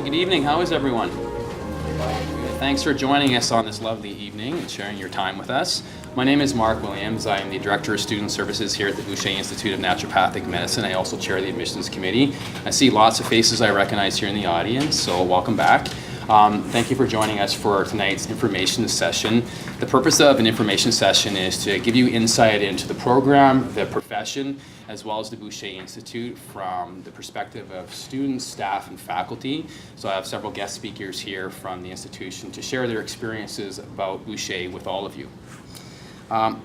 Good evening. How is everyone? Thanks for joining us on this lovely evening and sharing your time with us. My name is Mark Williams. I am the Director of Student Services here at the Boucher Institute of Naturopathic Medicine. I also chair the Admissions Committee. I see lots of faces I recognize here in the audience, so welcome back. Thank you for joining us for tonight's information session. The purpose of an information session is to give you insight into the program, the profession, as well as the Boucher Institute from the perspective of students, staff, and faculty. So I have several guest speakers here from the institution to share their experiences about Boucher with all of you.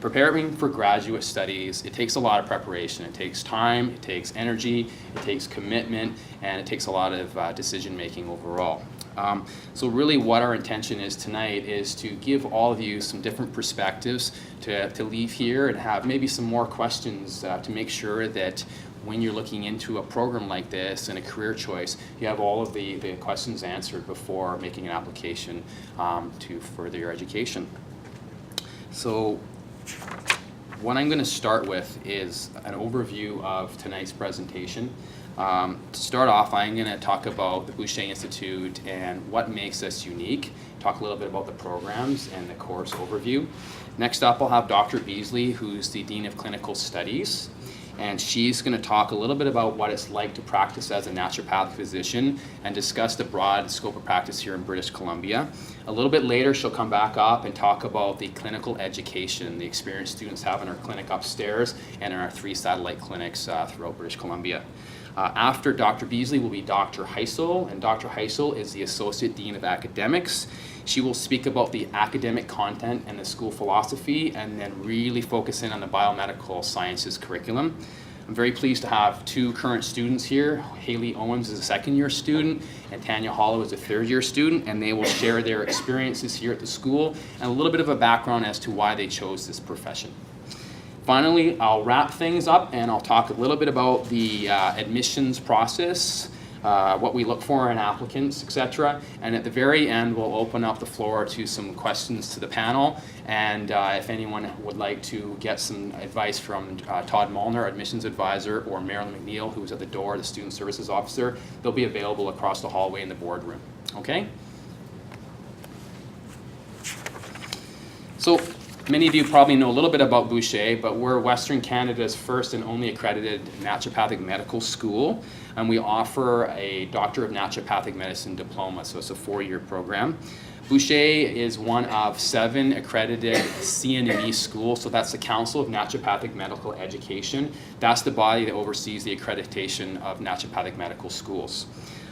Preparing for graduate studies, it takes a lot of preparation. It takes time, it takes energy, it takes commitment, and it takes a lot of decision making overall. So really what our intention is tonight is to give all of you some different perspectives to leave here and have maybe some more questions to make sure that when you're looking into a program like this and a career choice, you have all of the questions answered before making an application to further your education. So what I'm going to start with is an overview of tonight's presentation. To start off, I'm going to talk about the Boucher Institute and what makes us unique, talk a little bit about the programs and the course overview. Next up, I'll have Dr. Beasley, who's the Dean of Clinical Studies, and she's going to talk a little bit about what it's like to practice as a naturopathic physician and discuss the broad scope of practice here in British Columbia. A little bit later, she'll come back up and talk about the clinical education, the experience students have in our clinic upstairs and in our 3 satellite clinics throughout British Columbia. After Dr. Beasley will be Dr. Heisel, and Dr. Heisel is the Associate Dean of Academics. She will speak about the academic content and the school philosophy, and then really focus in on the biomedical sciences curriculum. I'm very pleased to have 2 current students here. Haley Owens is a second-year student, and Tanya Hollow is a third-year student, and they will share their experiences here at the school and a little bit of a background as to why they chose this profession. Finally, I'll wrap things up and I'll talk a little bit about the admissions process, what we look for in applicants, etc. And at the very end, we'll open up the floor to some questions to the panel. And if anyone would like to get some advice from Todd Molnar, admissions advisor, or Marilyn McNeil, who's at the door, the student services officer, they'll be available across the hallway in the boardroom. Okay? So, many of you probably know a little bit about Boucher, but we're Western Canada's first and only accredited naturopathic medical school, and we offer a Doctor of Naturopathic Medicine diploma, so it's a 4-year program. Boucher is one of 7 accredited CNME schools, so that's the Council of Naturopathic Medical Education. That's the body that oversees the accreditation of naturopathic medical schools.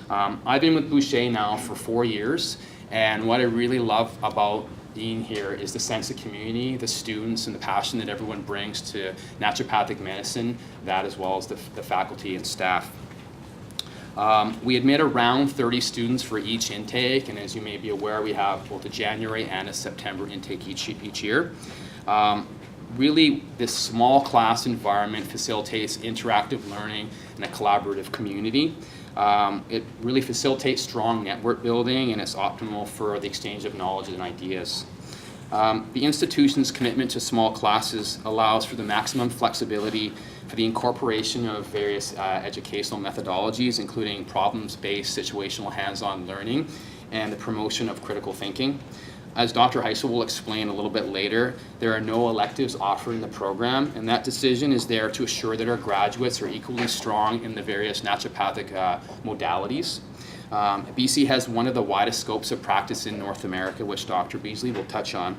I've been with Boucher now for 4 years, and what I really love about being here is the sense of community, the students, and the passion that everyone brings to naturopathic medicine, that as well as the faculty and staff. We admit around 30 students for each intake, and as you may be aware, we have both a January and a September intake each year. Really, this small class environment facilitates interactive learning and a collaborative community. It really facilitates strong network building, and it's optimal for the exchange of knowledge and ideas. The institution's commitment to small classes allows for the maximum flexibility for the incorporation of various educational methodologies, including problems-based situational hands-on learning and the promotion of critical thinking. As Dr. Heisel will explain a little bit later, there are no electives offered in the program, and that decision is there to assure that our graduates are equally strong in the various naturopathic modalities. BC has one of the widest scopes of practice in North America, which Dr. Beasley will touch on.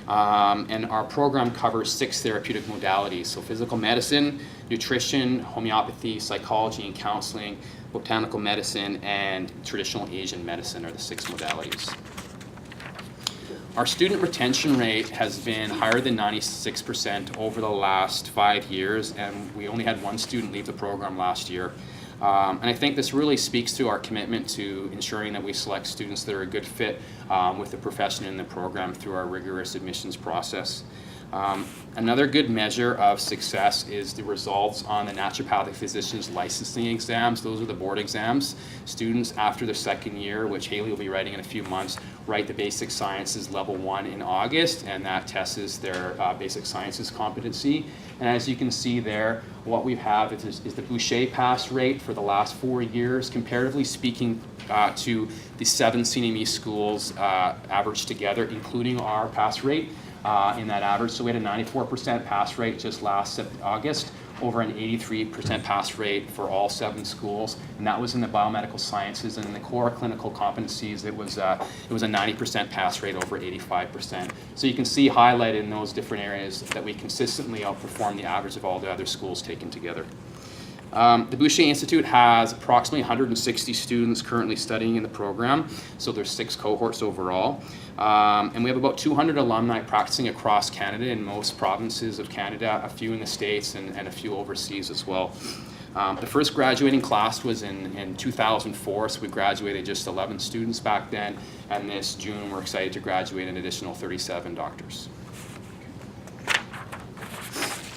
And our program covers 6 therapeutic modalities, so physical medicine, nutrition, homeopathy, psychology and counseling, botanical medicine, and traditional Asian medicine are the 6 modalities. Our student retention rate has been higher than 96% over the last 5 years, and we only had 1 student leave the program last year. And I think this really speaks to our commitment to ensuring that we select students that are a good fit with the profession and the program through our rigorous admissions process. Another good measure of success is the results on the naturopathic physician's licensing exams. Those are the board exams. Students after their second year, which Haley will be writing in a few months, write the basic sciences level 1 in August, and that tests their basic sciences competency. And as you can see there, what we have is the Boucher pass rate for the last 4 years, comparatively speaking to the 7 CNME schools averaged together, including our pass rate. In that average. So we had a 94% pass rate just last August, over an 83% pass rate for all 7 schools, and that was in the biomedical sciences. And in the core clinical competencies, it was a 90% pass rate, over 85%. So you can see highlighted in those different areas that we consistently outperform the average of all the other schools taken together. The Boucher Institute has approximately 160 students currently studying in the program, so there's 6 cohorts overall. And we have about 200 alumni practicing across Canada in most provinces of Canada, a few in the States and a few overseas as well. The first graduating class was in 2004, so we graduated just 11 students back then, and this June we're excited to graduate an additional 37 doctors.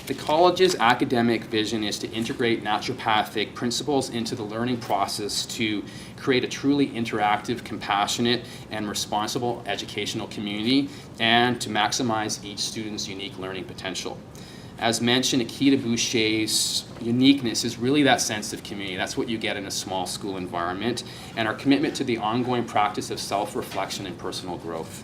The college's academic vision is to integrate naturopathic principles into the learning process to create a truly interactive, compassionate, and responsible educational community, and to maximize each student's unique learning potential. As mentioned, a key to Boucher's uniqueness is really that sense of community. That's what you get in a small school environment, and our commitment to the ongoing practice of self-reflection and personal growth.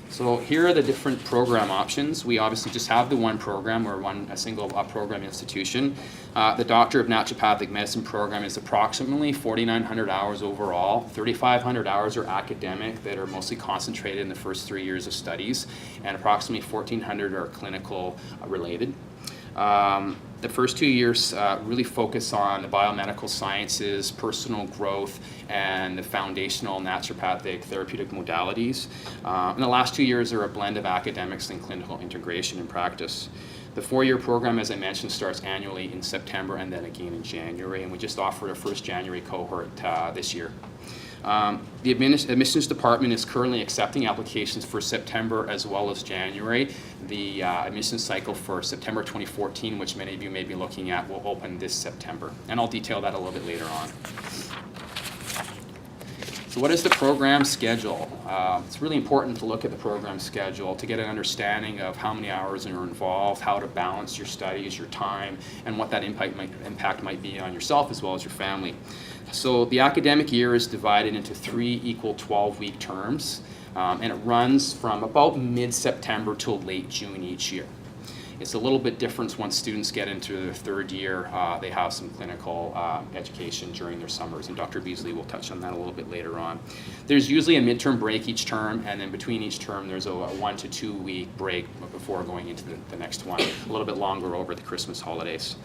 So here are the different program options. We obviously just have the one program, or a single program institution. The Doctor of Naturopathic Medicine program is approximately 4,900 hours overall. 3,500 hours are academic that are mostly concentrated in the first 3 years of studies, and approximately 1,400 are clinical related. The first 2 years really focus on the biomedical sciences, personal growth, and the foundational naturopathic therapeutic modalities. And the last 2 years are a blend of academics and clinical integration and practice. The 4-year program, as I mentioned, starts annually in September and then again in January, and we just offered our first January cohort this year. The admissions department is currently accepting applications for September as well as January. The admissions cycle for September 2014, which many of you may be looking at, will open this September, and I'll detail that a little bit later on. So what is the program schedule? It's really important to look at the program schedule to get an understanding of how many hours are involved, how to balance your studies, your time, and what that impact might be on yourself as well as your family. So the academic year is divided into 3 equal 12-week terms, and it runs from about mid-September till late June each year. It's a little bit different once students get into their 3rd year. They have some clinical education during their summers, and Dr. Beasley will touch on that a little bit later on. There's usually a midterm break each term, and then between each term there's a 1 to 2 week break before going into the next one, a little bit longer over the Christmas holidays.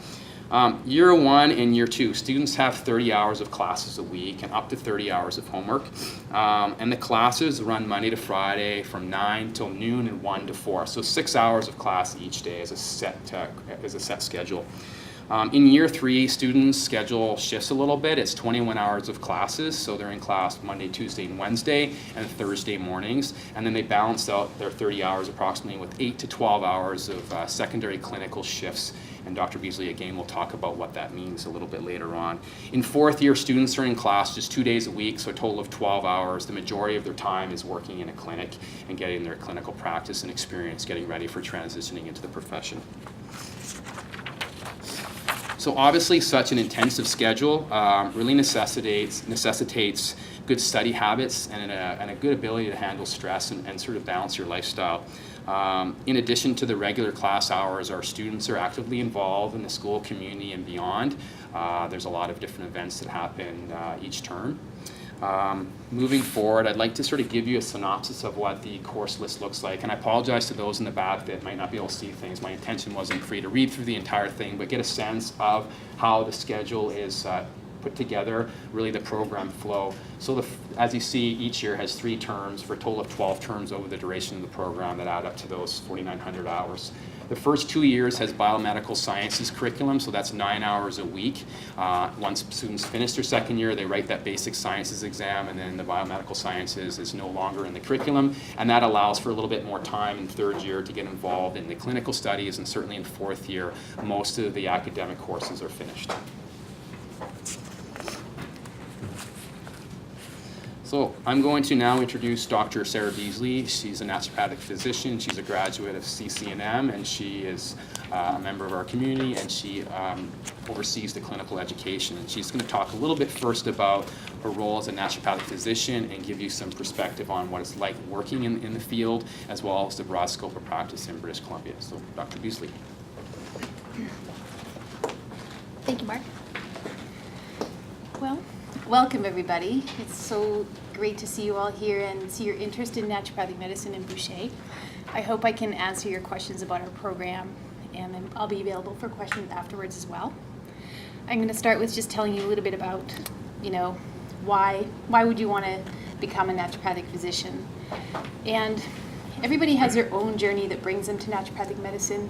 Year 1 and year 2, students have 30 hours of classes a week and up to 30 hours of homework. And the classes run Monday to Friday from 9 till noon and 1 to 4. So 6 hours of class each day is a set schedule. In year 3, students' schedule shifts a little bit. It's 21 hours of classes, so they're in class Monday, Tuesday, and Wednesday, and Thursday mornings. And then they balance out their 30 hours approximately with 8 to 12 hours of secondary clinical shifts. And Dr. Beasley, again, will talk about what that means a little bit later on. In 4th year, students are in class just 2 days a week, so a total of 12 hours. The majority of their time is working in a clinic and getting their clinical practice and experience, getting ready for transitioning into the profession. So obviously, such an intensive schedule really necessitates good study habits and a good ability to handle stress and sort of balance your lifestyle. In addition to the regular class hours, our students are actively involved in the school community and beyond. There's a lot of different events that happen each term. Moving forward, I'd like to sort of give you a synopsis of what the course list looks like, and I apologize to those in the back that might not be able to see things. My intention wasn't for you to read through the entire thing, but get a sense of how the schedule is put together really the program flow. So as you see, each year has 3 terms for a total of 12 terms over the duration of the program that add up to those 4,900 hours. The first 2 years has biomedical sciences curriculum, so that's 9 hours a week. Once students finish their second year, they write that basic sciences exam, and then the biomedical sciences is no longer in the curriculum, and that allows for a little bit more time in third year to get involved in the clinical studies, and certainly in fourth year, most of the academic courses are finished. So I'm going to now introduce Dr. Sarah Beasley. She's a naturopathic physician. She's a graduate of CCNM, and she is a member of our community, and she oversees the clinical education. And she's going to talk a little bit first about her role as a naturopathic physician and give you some perspective on what it's like working in the field, as well as the broad scope of practice in British Columbia. So Dr. Beasley. Thank you, Mark. Well, welcome everybody. It's so great to see you all here and see your interest in naturopathic medicine in Boucher. I hope I can answer your questions about our program, and then I'll be available for questions afterwards as well. I'm going to start with just telling you a little bit about, why would you want to become a naturopathic physician? And everybody has their own journey that brings them to naturopathic medicine.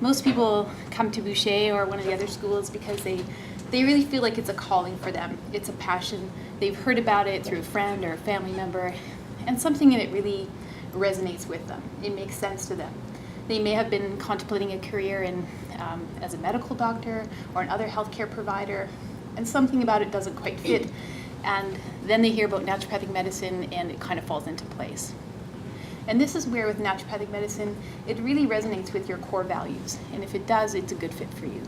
Most people come to Boucher or one of the other schools because they really feel like it's a calling for them. It's a passion. They've heard about it through a friend or a family member, and something that it really resonates with them. It makes sense to them. They may have been contemplating a career as a medical doctor or another healthcare provider, and something about it doesn't quite fit. And then they hear about naturopathic medicine, and it kind of falls into place. And this is where, with naturopathic medicine, it really resonates with your core values. And if it does, it's a good fit for you.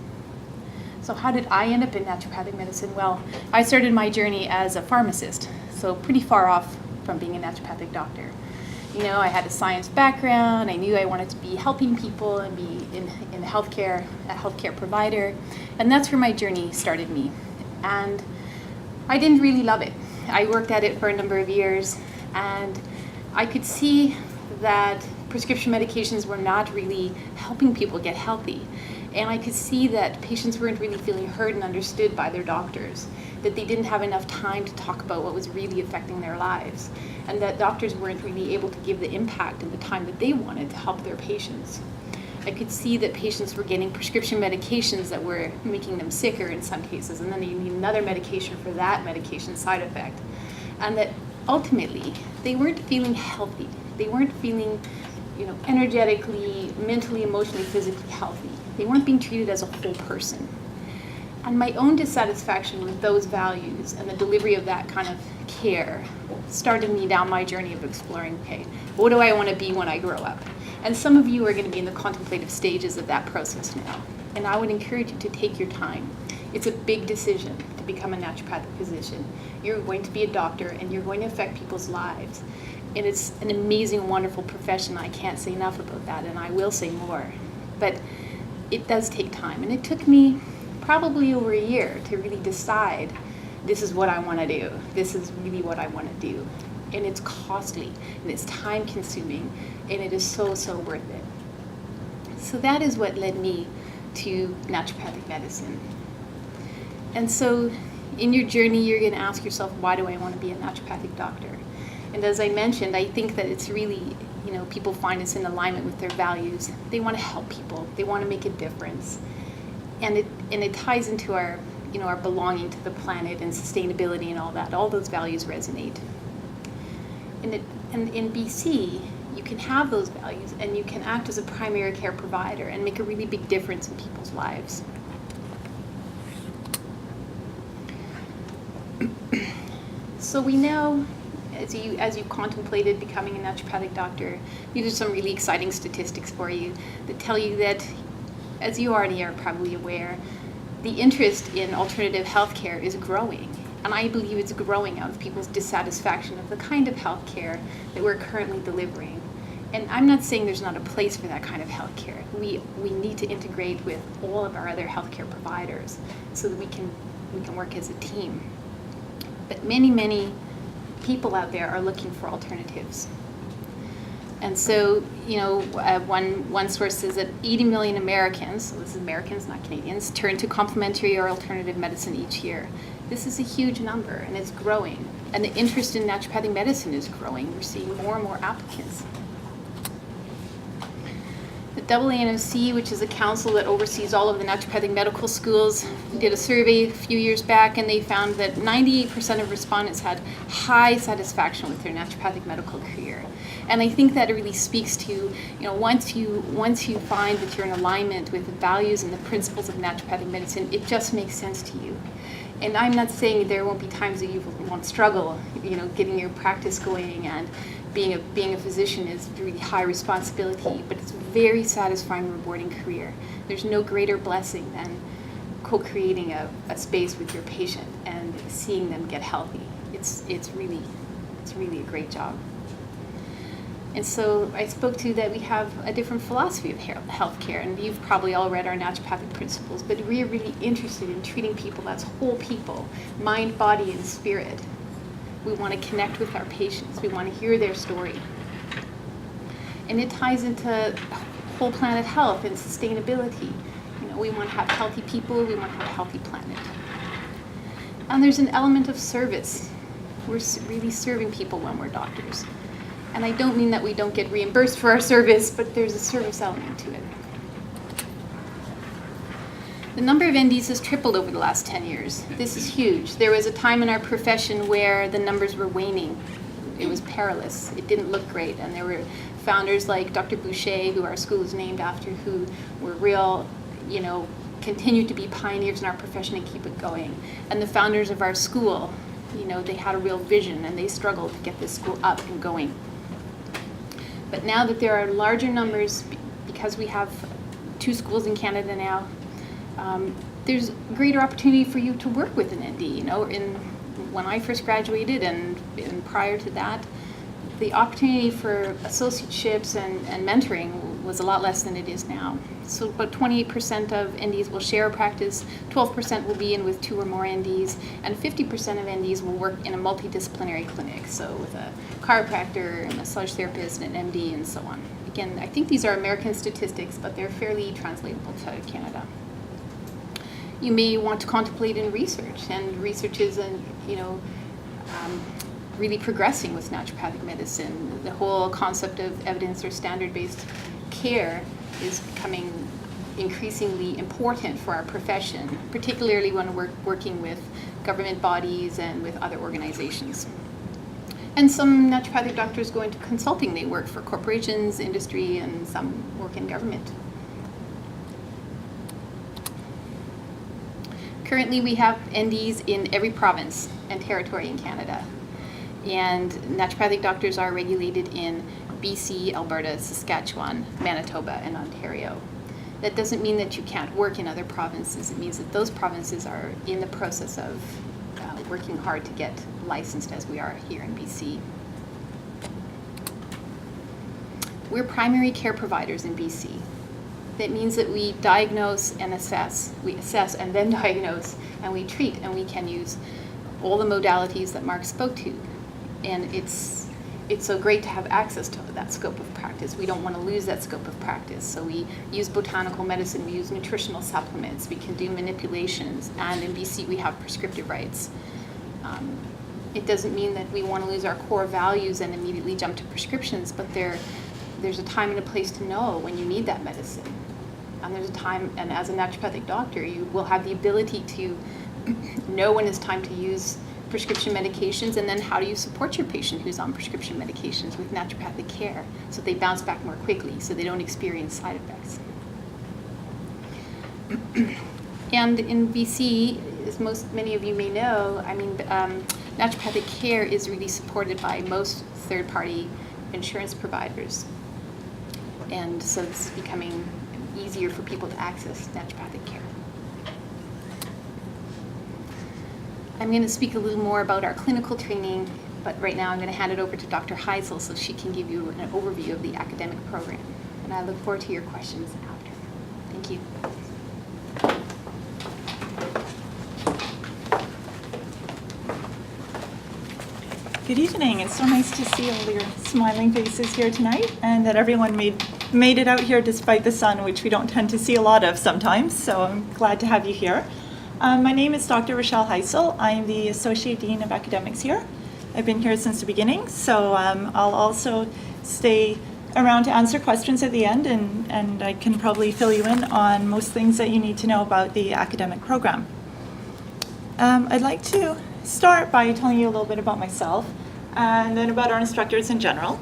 So how did I end up in naturopathic medicine? Well, I started my journey as a pharmacist, so pretty far off from being a naturopathic doctor. I had a science background. I knew I wanted to be helping people and be in healthcare, a healthcare provider. And that's where my journey started me. And I didn't really love it. I worked at it for a number of years, and I could see that prescription medications were not really helping people get healthy. And I could see that patients weren't really feeling heard and understood by their doctors, that they didn't have enough time to talk about what was really affecting their lives, and that doctors weren't really able to give the impact and the time that they wanted to help their patients. I could see that patients were getting prescription medications that were making them sicker in some cases, and then they need another medication for that medication side effect. And that ultimately, they weren't feeling healthy. They weren't feeling energetically, mentally, emotionally, physically healthy. They weren't being treated as a whole person. And my own dissatisfaction with those values and the delivery of that kind of care started me down my journey of exploring, okay, what do I want to be when I grow up? And some of you are going to be in the contemplative stages of that process now. And I would encourage you to take your time. It's a big decision to become a naturopathic physician. You're going to be a doctor, and you're going to affect people's lives. And it's an amazing, wonderful profession. I can't say enough about that, and I will say more. But it does take time. And it took me probably over a year to really decide, this is what I want to do. This is really what I want to do. And it's costly, and it's time consuming, and it is so, so worth it. So that is what led me to naturopathic medicine. And so in your journey, you're going to ask yourself, why do I want to be a naturopathic doctor? And as I mentioned, I think that it's really, people find it's in alignment with their values. They want to help people. They want to make a difference. And it ties into our, our belonging to the planet and sustainability and all that. All those values resonate. And in BC, you can have those values, and you can act as a primary care provider and make a really big difference in people's lives. So we know, as you contemplated becoming a naturopathic doctor, these are some really exciting statistics for you that tell you that, as you already are probably aware, the interest in alternative healthcare is growing. And I believe it's growing out of people's dissatisfaction of the kind of healthcare that we're currently delivering. And I'm not saying there's not a place for that kind of healthcare. We need to integrate with all of our other healthcare providers so that we can work as a team. But many, many people out there are looking for alternatives. And so, one source says that 80 million Americans, so this is Americans, not Canadians, turn to complementary or alternative medicine each year. This is a huge number, and it's growing. And the interest in naturopathic medicine is growing. We're seeing more and more applicants. The AANOC, which is a council that oversees all of the naturopathic medical schools, did a survey a few years back, and they found that 98% of respondents had high satisfaction with their naturopathic medical career. And I think that it really speaks to, once you find that you're in alignment with the values and the principles of naturopathic medicine, it just makes sense to you. And I'm not saying there won't be times that you won't struggle, getting your practice going, and being a physician is really high responsibility, but it's a very satisfying, rewarding career. There's no greater blessing than co-creating a space with your patient and seeing them get healthy. It's really a great job. And so I spoke to that we have a different philosophy of healthcare, and you've probably all read our naturopathic principles, but we're really interested in treating people as whole people, mind, body, and spirit. We want to connect with our patients. We want to hear their story. And it ties into whole planet health and sustainability. We want to have healthy people, we want to have a healthy planet. And there's an element of service. We're really serving people when we're doctors. And I don't mean that we don't get reimbursed for our service, but there's a service element to it. The number of NDs has tripled over the last 10 years. This is huge. There was a time in our profession where the numbers were waning. It was perilous. It didn't look great. And there were founders like Dr. Boucher, who our school is named after, who were real, continued to be pioneers in our profession and keep it going. And the founders of our school, they had a real vision, and they struggled to get this school up and going. But now that there are larger numbers, because we have 2 schools in Canada now, there's greater opportunity for you to work with an ND. When I first graduated and prior to that, the opportunity for associateships and mentoring was a lot less than it is now. So about 28% of NDs will share a practice, 12% will be in with 2 or more NDs, and 50% of NDs will work in a multidisciplinary clinic, so with a chiropractor, a massage therapist, and an MD, and so on. Again, I think these are American statistics, but they're fairly translatable to Canada. You may want to contemplate in research, and research is really progressing with naturopathic medicine. The whole concept of evidence or standard-based care is becoming increasingly important for our profession, particularly when we're working with government bodies and with other organizations. And some naturopathic doctors go into consulting. They work for corporations, industry, and some work in government. Currently, we have NDs in every province and territory in Canada. And naturopathic doctors are regulated in BC, Alberta, Saskatchewan, Manitoba, and Ontario. That doesn't mean that you can't work in other provinces. It means that those provinces are in the process of working hard to get licensed, as we are here in BC. We're primary care providers in BC. That means that we diagnose and assess. We assess and then diagnose, and we treat, and we can use all the modalities that Mark spoke to. And it's so great to have access to that scope of practice. We don't want to lose that scope of practice. So we use botanical medicine, we use nutritional supplements, we can do manipulations, and in BC we have prescriptive rights. It doesn't mean that we want to lose our core values and immediately jump to prescriptions, but there's a time and a place to know when you need that medicine. And there's a time, and as a naturopathic doctor, you will have the ability to know when it's time to use prescription medications, and then how do you support your patient who's on prescription medications with naturopathic care so they bounce back more quickly, so they don't experience side effects. And in BC, as many of you may know, naturopathic care is really supported by most third-party insurance providers. And so this is becoming easier for people to access naturopathic care. I'm going to speak a little more about our clinical training, but right now I'm going to hand it over to Dr. Heisel so she can give you an overview of the academic program. And I look forward to your questions after. Thank you. Good evening. It's so nice to see all your smiling faces here tonight, and that everyone made it out here despite the sun, which we don't tend to see a lot of sometimes. So I'm glad to have you here. My name is Dr. Rochelle Heisel. I'm the Associate Dean of Academics here. I've been here since the beginning, so I'll also stay around to answer questions at the end, and I can probably fill you in on most things that you need to know about the academic program. I'd like to start by telling you a little bit about myself and then about our instructors in general.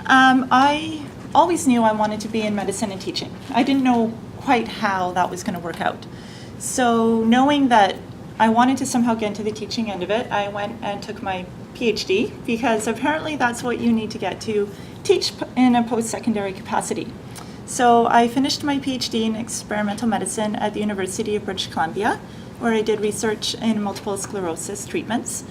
I always knew I wanted to be in medicine and teaching. I didn't know quite how that was going to work out. So knowing that I wanted to somehow get into the teaching end of it, I went and took my PhD, because apparently that's what you need to get to teach in a post-secondary capacity. So I finished my PhD in experimental medicine at the University of British Columbia, where I did research in multiple sclerosis treatments.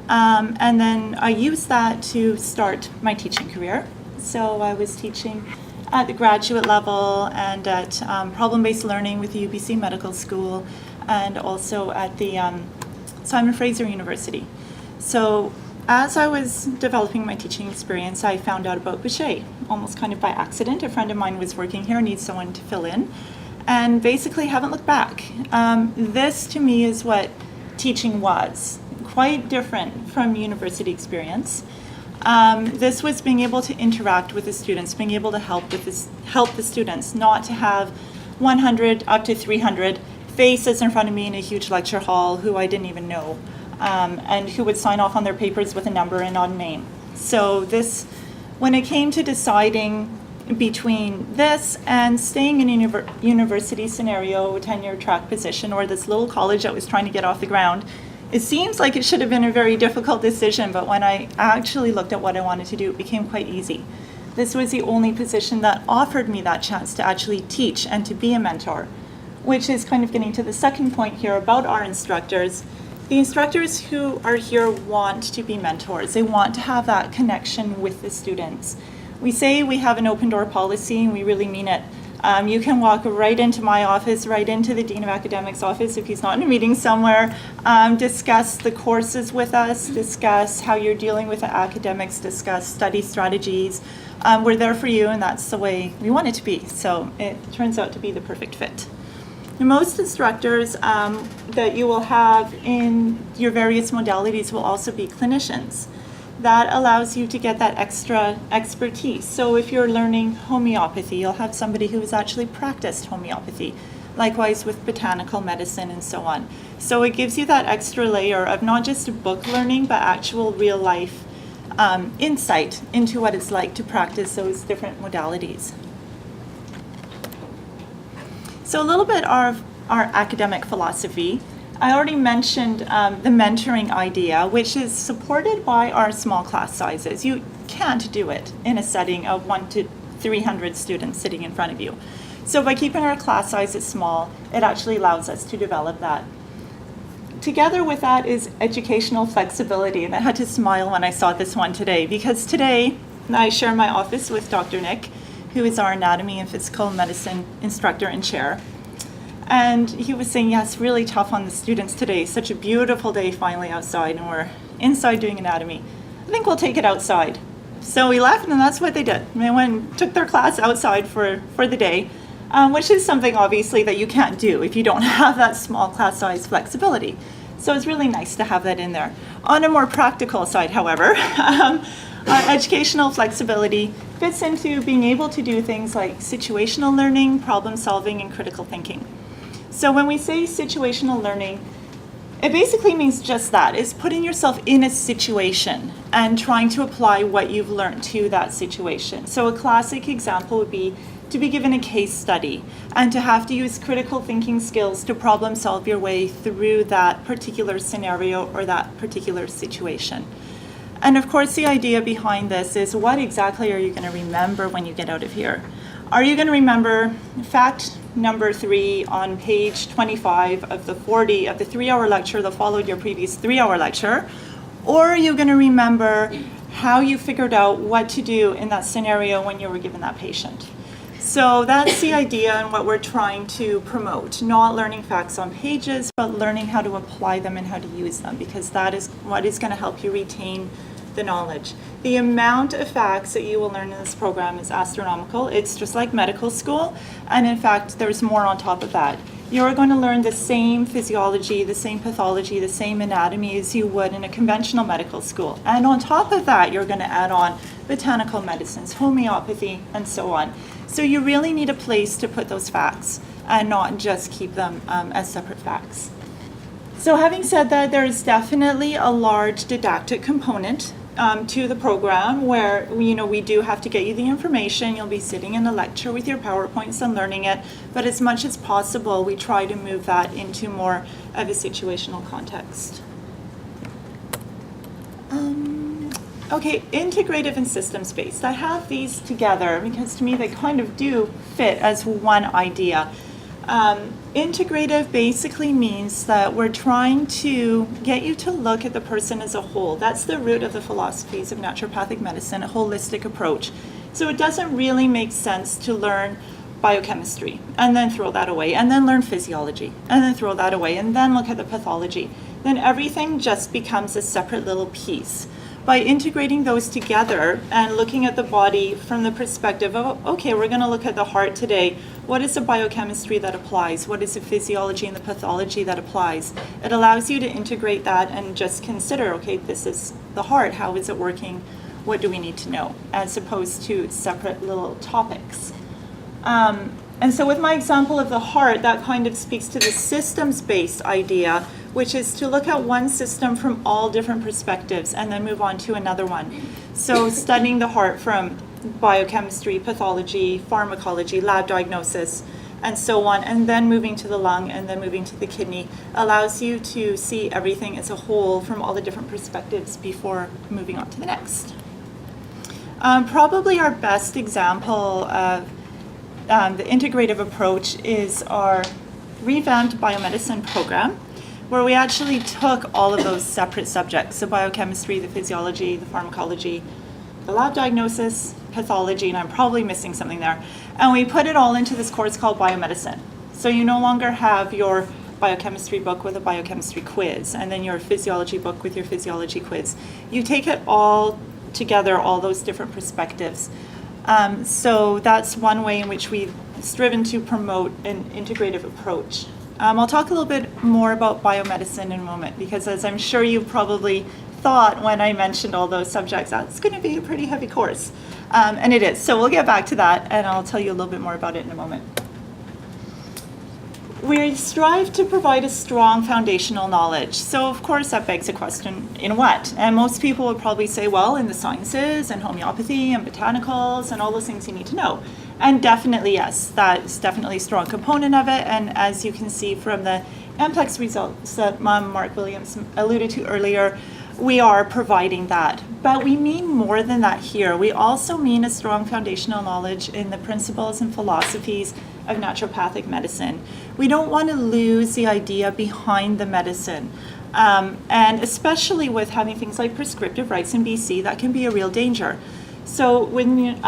And then I used that to start my teaching career. So I was teaching at the graduate level and at problem-based learning with the UBC Medical School, and also at the Simon Fraser University. So as I was developing my teaching experience, I found out about Boucher, almost kind of by accident. A friend of mine was working here, needs someone to fill in, and basically haven't looked back. This to me is what teaching was, quite different from university experience. This was being able to interact with the students, being able to help the students, not to have 100 up to 300 faces in front of me in a huge lecture hall who I didn't even know, and who would sign off on their papers with a number and not a name. So this, when it came to deciding between this and staying in a university scenario, tenure track position, or this little college that was trying to get off the ground, it seems like it should have been a very difficult decision, but when I actually looked at what I wanted to do, it became quite easy. This was the only position that offered me that chance to actually teach and to be a mentor, which is kind of getting to the second point here about our instructors. The instructors who are here want to be mentors. They want to have that connection with the students. We say we have an open door policy, and we really mean it. You can walk right into my office, right into the Dean of Academics' office if he's not in a meeting somewhere, discuss the courses with us, discuss how you're dealing with the academics, discuss study strategies. We're there for you, and that's the way we want it to be. So it turns out to be the perfect fit. Most instructors that you will have in your various modalities will also be clinicians. That allows you to get that extra expertise. So if you're learning homeopathy, you'll have somebody who has actually practiced homeopathy. Likewise with botanical medicine and so on. So it gives you that extra layer of not just book learning, but actual real life insight into what it's like to practice those different modalities. So a little bit of our academic philosophy. I already mentioned the mentoring idea, which is supported by our small class sizes. You can't do it in a setting of 1 to 300 students sitting in front of you. So by keeping our class sizes small, it actually allows us to develop that. Together with that is educational flexibility, and I had to smile when I saw this one today, because today I share my office with Dr. Nick, who is our anatomy and physical medicine instructor and chair. And he was saying, yes, really tough on the students today. Such a beautiful day finally outside, and we're inside doing anatomy. I think we'll take it outside. So we left, and that's what they did. They went and took their class outside for the day, which is something obviously that you can't do if you don't have that small class size flexibility. So it's really nice to have that in there. On a more practical side, however, educational flexibility fits into being able to do things like situational learning, problem solving, and critical thinking. So when we say situational learning, it basically means just that. It's putting yourself in a situation and trying to apply what you've learned to that situation. So a classic example would be to be given a case study and to have to use critical thinking skills to problem solve your way through that particular scenario or that particular situation. And of course, the idea behind this is, what exactly are you going to remember when you get out of here? Are you going to remember fact number 3 on page 25 of the 40 of the 3-hour lecture that followed your previous 3-hour lecture? Or are you going to remember how you figured out what to do in that scenario when you were given that patient? So that's the idea and what we're trying to promote. Not learning facts on pages, but learning how to apply them and how to use them, because that is what is going to help you retain the knowledge. The amount of facts that you will learn in this program is astronomical. It's just like medical school, and in fact, there's more on top of that. you're going to learn the same physiology, the same pathology, the same anatomy as you would in a conventional medical school. And on top of that, you're going to add on botanical medicines, homeopathy, and so on. So you really need a place to put those facts and not just keep them as separate facts. So having said that, there is definitely a large didactic component to the program where we do have to get you the information. You'll be sitting in a lecture with your PowerPoints and learning it, but as much as possible, we try to move that into more of a situational context. Okay, integrative and systems-based. I have these together because to me they kind of do fit as one idea. Integrative basically means that we're trying to get you to look at the person as a whole. That's the root of the philosophies of naturopathic medicine, a holistic approach. So it doesn't really make sense to learn biochemistry and then throw that away, and then learn physiology and then throw that away, and then look at the pathology. Then everything just becomes a separate little piece. By integrating those together and looking at the body from the perspective of, okay, we're going to look at the heart today. What is the biochemistry that applies? What is the physiology and the pathology that applies? It allows you to integrate that and just consider, okay, this is the heart. How is it working? What do we need to know? As opposed to separate little topics. And so with my example of the heart, that kind of speaks to the systems-based idea, which is to look at one system from all different perspectives and then move on to another one. So studying the heart from biochemistry, pathology, pharmacology, lab diagnosis, and so on, and then moving to the lung and then moving to the kidney allows you to see everything as a whole from all the different perspectives before moving on to the next. Probably our best example of the integrative approach is our revamped biomedicine program, where we actually took all of those separate subjects, the biochemistry, the physiology, the pharmacology, the lab diagnosis, pathology, and I'm probably missing something there, and we put it all into this course called biomedicine. So you no longer have your biochemistry book with a biochemistry quiz, and then your physiology book with your physiology quiz. You take it all together, all those different perspectives. So that's one way in which we've striven to promote an integrative approach. I'll talk a little bit more about biomedicine in a moment, because as I'm sure you probably thought when I mentioned all those subjects, that's going to be a pretty heavy course. And it is. So we'll get back to that, and I'll tell you a little bit more about it in a moment. We strive to provide a strong foundational knowledge. So of course that begs a question, in what? And most people would probably say, well, in the sciences and homeopathy and botanicals and all those things you need to know. And definitely, yes, that's definitely a strong component of it. And as you can see from the MPLEX results that Mark Williams alluded to earlier, we are providing that. But we mean more than that here. We also mean a strong foundational knowledge in the principles and philosophies of naturopathic medicine. We don't want to lose the idea behind the medicine. And especially with having things like prescriptive rights in BC, that can be a real danger. So when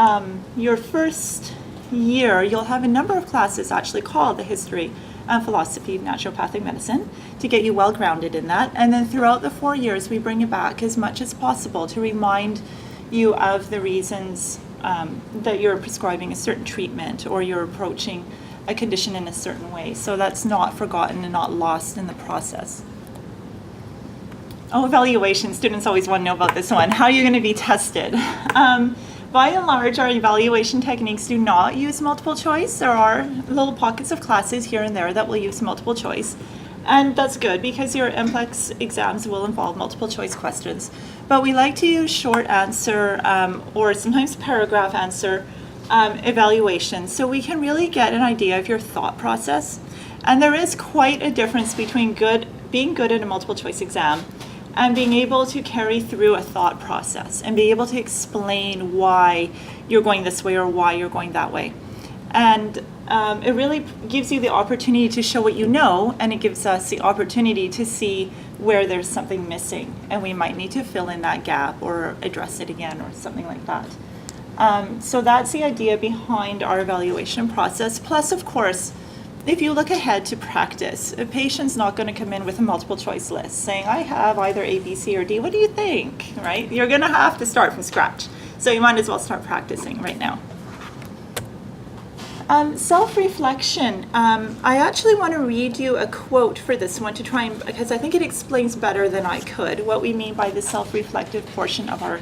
your first year, you'll have a number of classes actually called the History and Philosophy of Naturopathic Medicine to get you well grounded in that. And then throughout the 4 years, we bring it back as much as possible to remind you of the reasons that you're prescribing a certain treatment or you're approaching a condition in a certain way. So that's not forgotten and not lost in the process. Oh, evaluation. Students always want to know about this one. How are you going to be tested? By and large, our evaluation techniques do not use multiple choice. There are little pockets of classes here and there that will use multiple choice. And that's good because your MPLEX exams will involve multiple choice questions. But we like to use short answer or sometimes paragraph answer evaluation, so we can really get an idea of your thought process. And there is quite a difference between being good at a multiple choice exam and being able to carry through a thought process and be able to explain why you're going this way or why you're going that way. And it really gives you the opportunity to show what you know, and it gives us the opportunity to see where there's something missing and we might need to fill in that gap or address it again or something like that. So that's the idea behind our evaluation process. Plus, of course, if you look ahead to practice, a patient's not going to come in with a multiple choice list saying, I have either A, B, C, or D. What do you think? Right? You're going to have to start from scratch. So you might as well start practicing right now. Self-reflection. I actually want to read you a quote for this one to try and, because I think it explains better than I could what we mean by the self-reflective portion of our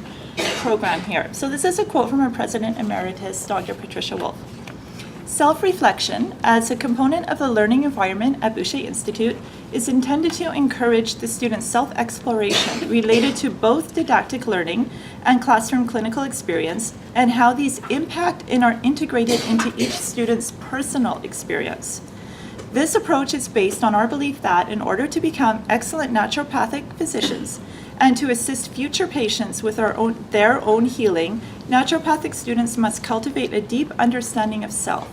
program here. So this is a quote from our President Emeritus, Dr. Patricia Wolf. Self-reflection, as a component of the learning environment at Boucher Institute, is intended to encourage the student's self-exploration related to both didactic learning and classroom clinical experience, and how these impact and are integrated into each student's personal experience. This approach is based on our belief that in order to become excellent naturopathic physicians and to assist future patients with their own healing, naturopathic students must cultivate a deep understanding of self,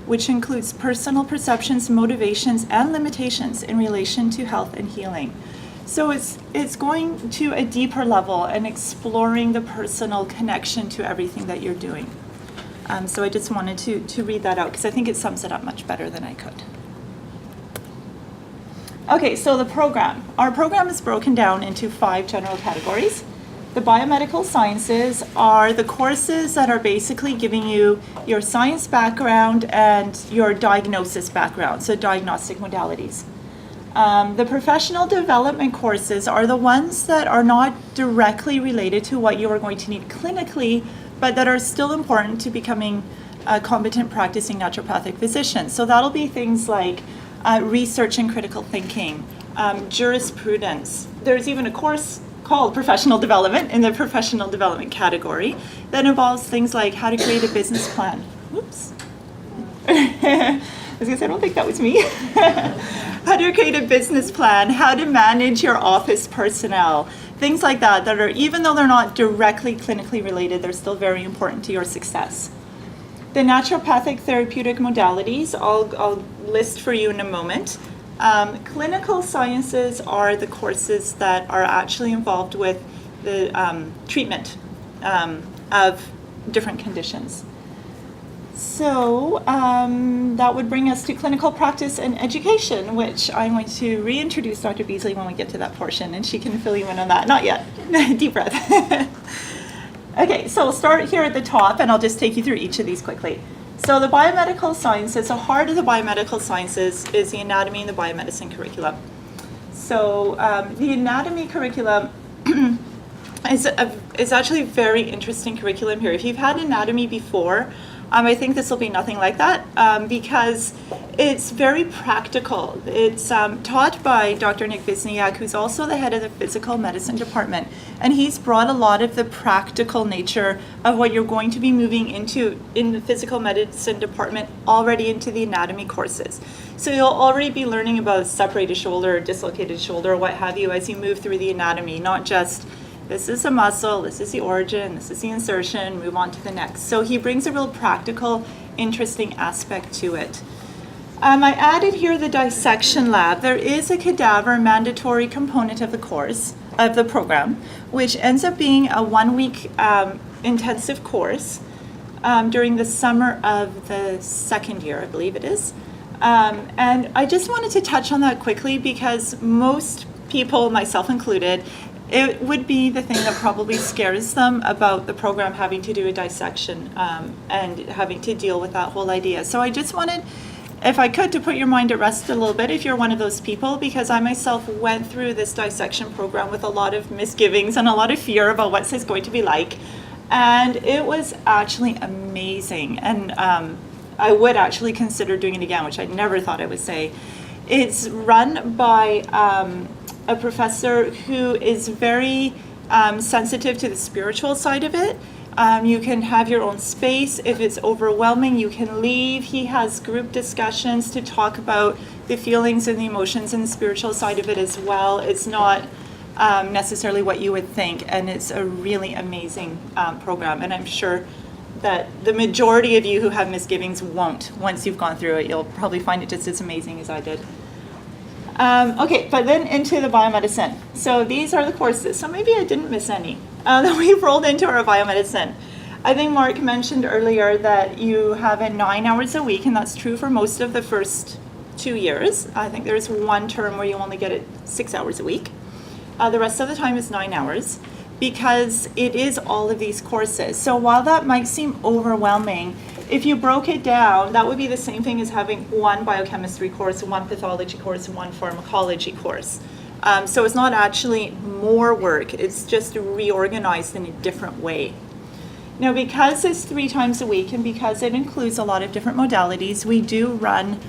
which includes personal perceptions, motivations, and limitations in relation to health and healing. So it's going to a deeper level and exploring the personal connection to everything that you're doing. So I just wanted to read that out because I think it sums it up much better than I could. Okay, so the program. Our program is broken down into 5 general categories. The biomedical sciences are the courses that are basically giving you your science background and your diagnosis background, so diagnostic modalities. The professional development courses are the ones that are not directly related to what you are going to need clinically, but that are still important to becoming a competent practicing naturopathic physician. So that'll be things like research and critical thinking, jurisprudence. There's even a course called professional development in the professional development category that involves things like how to create a business plan. Whoops. I was gonna say, I don't think that was me. How to create a business plan, how to manage your office personnel, things like that, that are, even though they're not directly clinically related, they're still very important to your success. The naturopathic therapeutic modalities, I'll list for you in a moment. Clinical sciences are the courses that are actually involved with the treatment of different conditions. So that would bring us to clinical practice and education, which I'm going to reintroduce Dr. Beasley when we get to that portion, and she can fill you in on that. Not yet. Deep breath. Okay, so we'll start here at the top, and I'll just take you through each of these quickly. So the biomedical sciences, the heart of the biomedical sciences is the anatomy and the biomedicine curriculum. So the anatomy curriculum is actually a very interesting curriculum here. If you've had anatomy before, I think this will be nothing like that because it's very practical. It's taught by Dr. Nick Wisniak, who's also the head of the physical medicine department. And he's brought a lot of the practical nature of what you're going to be moving into in the physical medicine department already into the anatomy courses. So you'll already be learning about separated shoulder, dislocated shoulder, what have you, as you move through the anatomy, not just this is a muscle, this is the origin, this is the insertion, move on to the next. So he brings a real practical, interesting aspect to it. I added here the dissection lab. There is a cadaver mandatory component of the course, of the program, which ends up being a 1-week intensive course during the summer of the second year, I believe it is. And I just wanted to touch on that quickly because most people, myself included, it would be the thing that probably scares them about the program having to do a dissection and having to deal with that whole idea. So I just wanted, if I could, to put your mind at rest a little bit if you're one of those people, because I myself went through this dissection program with a lot of misgivings and a lot of fear about what it's going to be like. And it was actually amazing. And I would actually consider doing it again, which I never thought I would say. It's run by a professor who is very sensitive to the spiritual side of it. You can have your own space. If it's overwhelming, you can leave. He has group discussions to talk about the feelings and the emotions and the spiritual side of it as well. It's not necessarily what you would think, and it's a really amazing program. And I'm sure that the majority of you who have misgivings won't. Once you've gone through it, you'll probably find it just as amazing as I did. Okay, but then into the biomedicine. So these are the courses. So maybe I didn't miss any that we've rolled into our biomedicine. I think Mark mentioned earlier that you have it 9 hours a week, and that's true for most of the first 2 years. I think there's one term where you only get it 6 hours a week. The rest of the time is 9 hours because it is all of these courses. So while that might seem overwhelming, if you broke it down, that would be the same thing as having one biochemistry course, one pathology course, and one pharmacology course. So it's not actually more work, it's just reorganized in a different way. Now, because it's 3 times a week and because it includes a lot of different modalities, we do run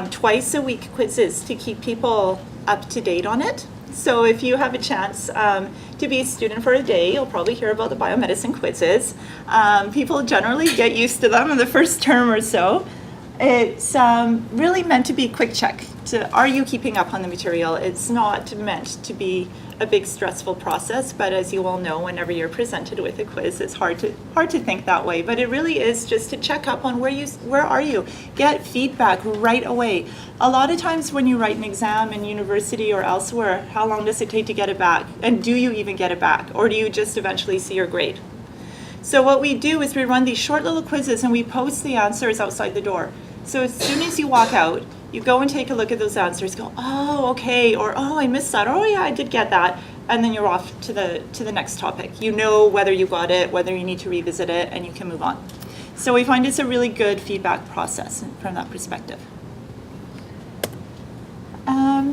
twice a week quizzes to keep people up to date on it. So if you have a chance to be a student for a day, you'll probably hear about the biomedicine quizzes. People generally get used to them in the first term or so. It's really meant to be a quick check to, are you keeping up on the material? It's not meant to be a big stressful process, but as you all know, whenever you're presented with a quiz, it's hard to think that way. But it really is just to check up on where are you? Get feedback right away. A lot of times when you write an exam in university or elsewhere, how long does it take to get it back? And do you even get it back? Or do you just eventually see your grade? So what we do is we run these short little quizzes and we post the answers outside the door. So as soon as you walk out, you go and take a look at those answers, go, oh, okay, or oh, I missed that, or oh yeah, I did get that, and then you're off to the next topic. You know whether you got it, whether you need to revisit it, and you can move on. So we find it's a really good feedback process from that perspective.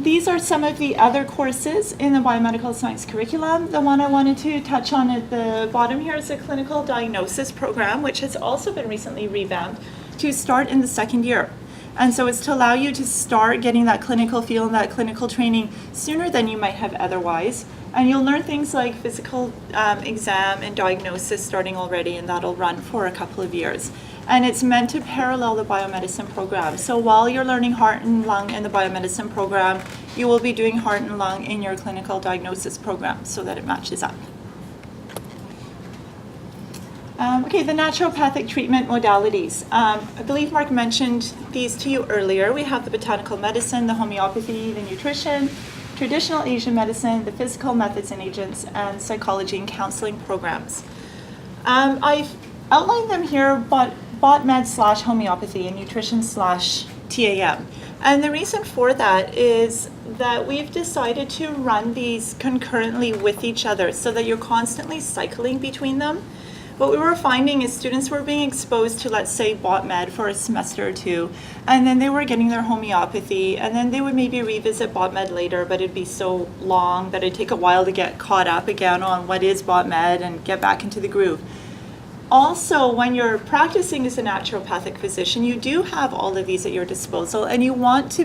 These are some of the other courses in the biomedical science curriculum. The one I wanted to touch on at the bottom here is the clinical diagnosis program, which has also been recently revamped to start in the second year. And so it's to allow you to start getting that clinical feel and that clinical training sooner than you might have otherwise. And you'll learn things like physical exam and diagnosis starting already, and that'll run for a couple of years. And it's meant to parallel the biomedicine program. So while you're learning heart and lung in the biomedicine program, you will be doing heart and lung in your clinical diagnosis program so that it matches up. Okay, the naturopathic treatment modalities. I believe Mark mentioned these to you earlier. We have the botanical medicine, the homeopathy, the nutrition, traditional Asian medicine, the physical methods and agents, and psychology and counseling programs. I've outlined them here, but botmed/homeopathy and nutrition/TAM. And the reason for that is that we've decided to run these concurrently with each other so that you're constantly cycling between them. What we were finding is students were being exposed to, let's say, botmed for a semester or two, and then they were getting their homeopathy, and then they would maybe revisit botmed later, but it'd be so long that it'd take a while to get caught up again on what is botmed and get back into the groove. Also, when you're practicing as a naturopathic physician, you do have all of these at your disposal, and you want to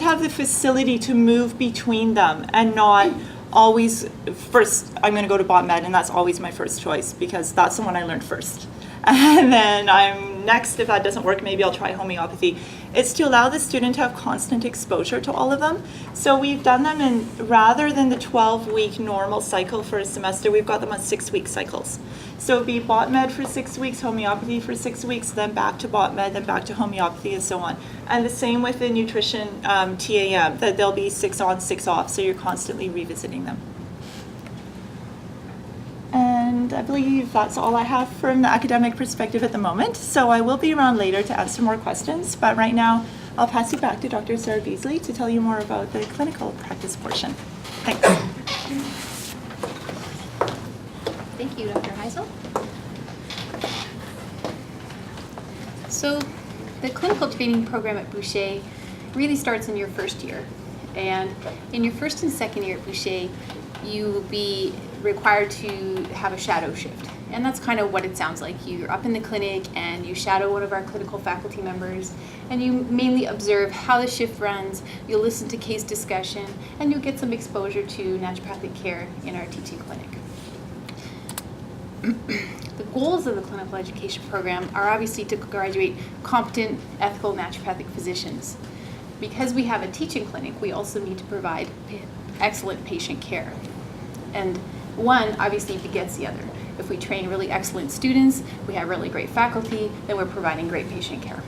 have the facility to move between them and not always first, I'm going to go to botmed, and that's always my first choice because that's the one I learned first. And then I'm next, if that doesn't work, maybe I'll try homeopathy. It's to allow the student to have constant exposure to all of them. So we've done them in, rather than the 12-week normal cycle for a semester, we've got them on 6-week cycles. So it'd be botmed for 6 weeks, homeopathy for 6 weeks, then back to botmed, then back to homeopathy, and so on. And the same with the nutrition TAM, that they'll be 6 on, 6 off, so you're constantly revisiting them. And I believe that's all I have from the academic perspective at the moment. So I will be around later to answer more questions, but right now I'll pass you back to Dr. Sarah Beasley to tell you more about the clinical practice portion. Thanks. Thank you, Dr. Heisel. So the clinical training program at Boucher really starts in your first year. And in your first and second year at Boucher, you will be required to have a shadow shift. And that's kind of what it sounds like. You're up in the clinic and you shadow one of our clinical faculty members, and you mainly observe how the shift runs, you'll listen to case discussion, and you'll get some exposure to naturopathic care in our teaching clinic. The goals of the clinical education program are obviously to graduate competent, ethical naturopathic physicians. Because we have a teaching clinic, we also need to provide excellent patient care. And one obviously begets the other. If we train really excellent students, we have really great faculty, then we're providing great patient care.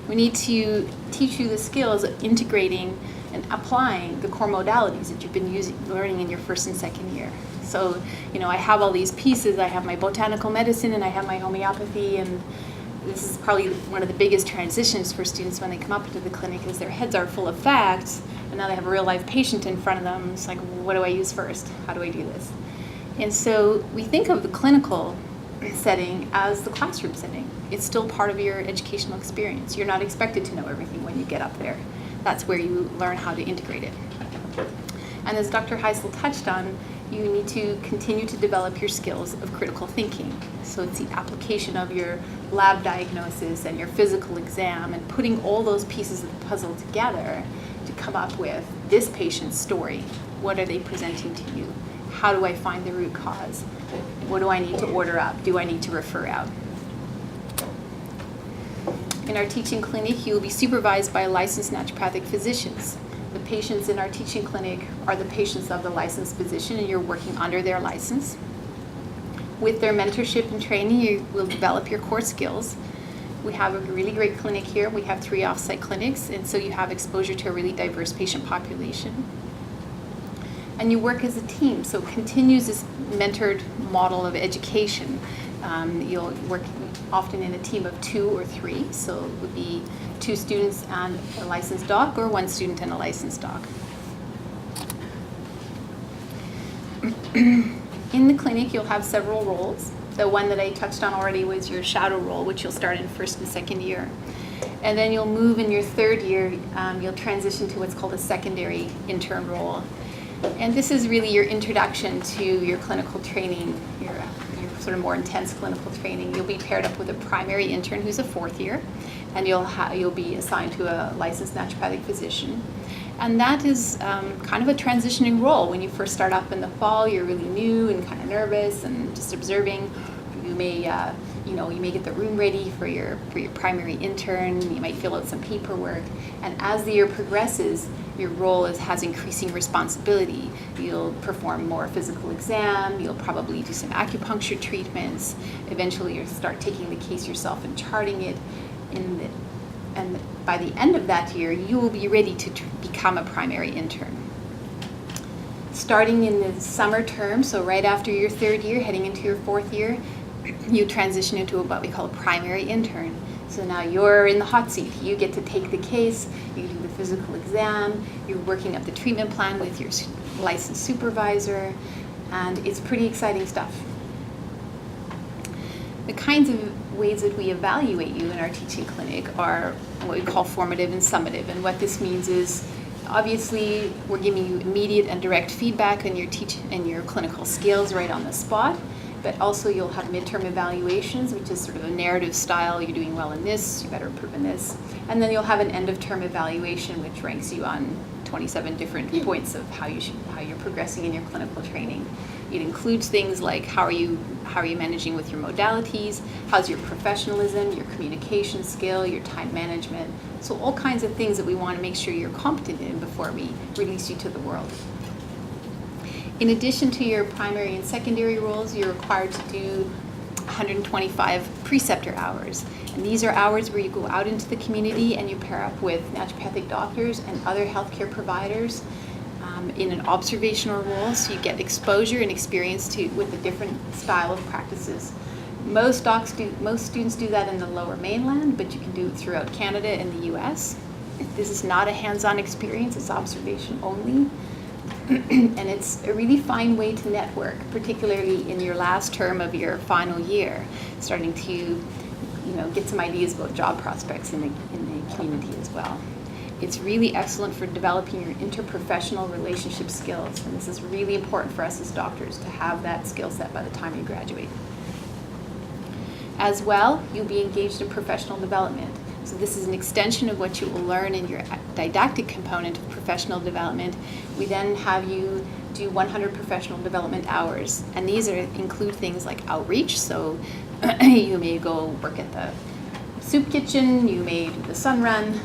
We need to teach you the skills of integrating and applying the core modalities that you've been learning in your first and second year. So, I have all these pieces. I have my botanical medicine and I have my homeopathy, and this is probably one of the biggest transitions for students when they come up into the clinic, is their heads are full of facts, and now they have a real life patient in front of them. It's like, what do I use first? How do I do this? And so we think of the clinical setting as the classroom setting. It's still part of your educational experience. You're not expected to know everything when you get up there. That's where you learn how to integrate it. And as Dr. Heisel touched on, you need to continue to develop your skills of critical thinking. So it's the application of your lab diagnosis and your physical exam and putting all those pieces of the puzzle together to come up with this patient's story. What are they presenting to you? How do I find the root cause? What do I need to order up? Do I need to refer out? In our teaching clinic, you will be supervised by licensed naturopathic physicians. The patients in our teaching clinic are the patients of the licensed physician, and you're working under their license. With their mentorship and training, you will develop your core skills. We have a really great clinic here. We have 3 off-site clinics, and so you have exposure to a really diverse patient population. And you work as a team, so it continues this mentored model of education. You'll work often in a team of 2 or 3, so it would be 2 students and a licensed doc, or 1 student and a licensed doc. In the clinic, you'll have several roles. The one that I touched on already was your shadow role, which you'll start in 1st and 2nd year. And then you'll move in your 3rd year, you'll transition to what's called a secondary intern role. And this is really your introduction to your clinical training, your sort of more intense clinical training. You'll be paired up with a primary intern who's a 4th year, and you'll be assigned to a licensed naturopathic physician. And that is kind of a transitioning role. When you first start up in the fall, you're really new and kind of nervous and just observing. You may, you may get the room ready for your primary intern. You might fill out some paperwork. And as the year progresses, your role has increasing responsibility. You'll perform more physical exam. You'll probably do some acupuncture treatments. Eventually, you'll start taking the case yourself and charting it. And by the end of that year, you will be ready to become a primary intern. Starting in the summer term, so right after your 3rd year, heading into your 4th year, you transition into what we call a primary intern. So now you're in the hot seat. You get to take the case, you do the physical exam, you're working up the treatment plan with your licensed supervisor, and it's pretty exciting stuff. The kinds of ways that we evaluate you in our teaching clinic are what we call formative and summative. And what this means is, obviously, we're giving you immediate and direct feedback on your clinical skills right on the spot. But also you'll have midterm evaluations, which is sort of a narrative style. You're doing well in this, you better improve in this. And then you'll have an end of term evaluation, which ranks you on 27 different points of how you're progressing in your clinical training. It includes things like how are you managing with your modalities, how's your professionalism, your communication skill, your time management. So all kinds of things that we want to make sure you're competent in before we release you to the world. In addition to your primary and secondary roles, you're required to do 125 preceptor hours. And these are hours where you go out into the community and you pair up with naturopathic doctors and other healthcare providers in an observational role, so you get exposure and experience with a different style of practices. Most students do that in the Lower Mainland, but you can do it throughout Canada and the US. This is not a hands-on experience, it's observation only. And it's a really fine way to network, particularly in your last term of your final year, starting to get some ideas about job prospects in the community as well. It's really excellent for developing your interprofessional relationship skills, and this is really important for us as doctors to have that skill set by the time you graduate. As well, you'll be engaged in professional development. So this is an extension of what you will learn in your didactic component of professional development. We then have you do 100 professional development hours, and these include things like outreach. So you may go work at the soup kitchen, you may do the sun run,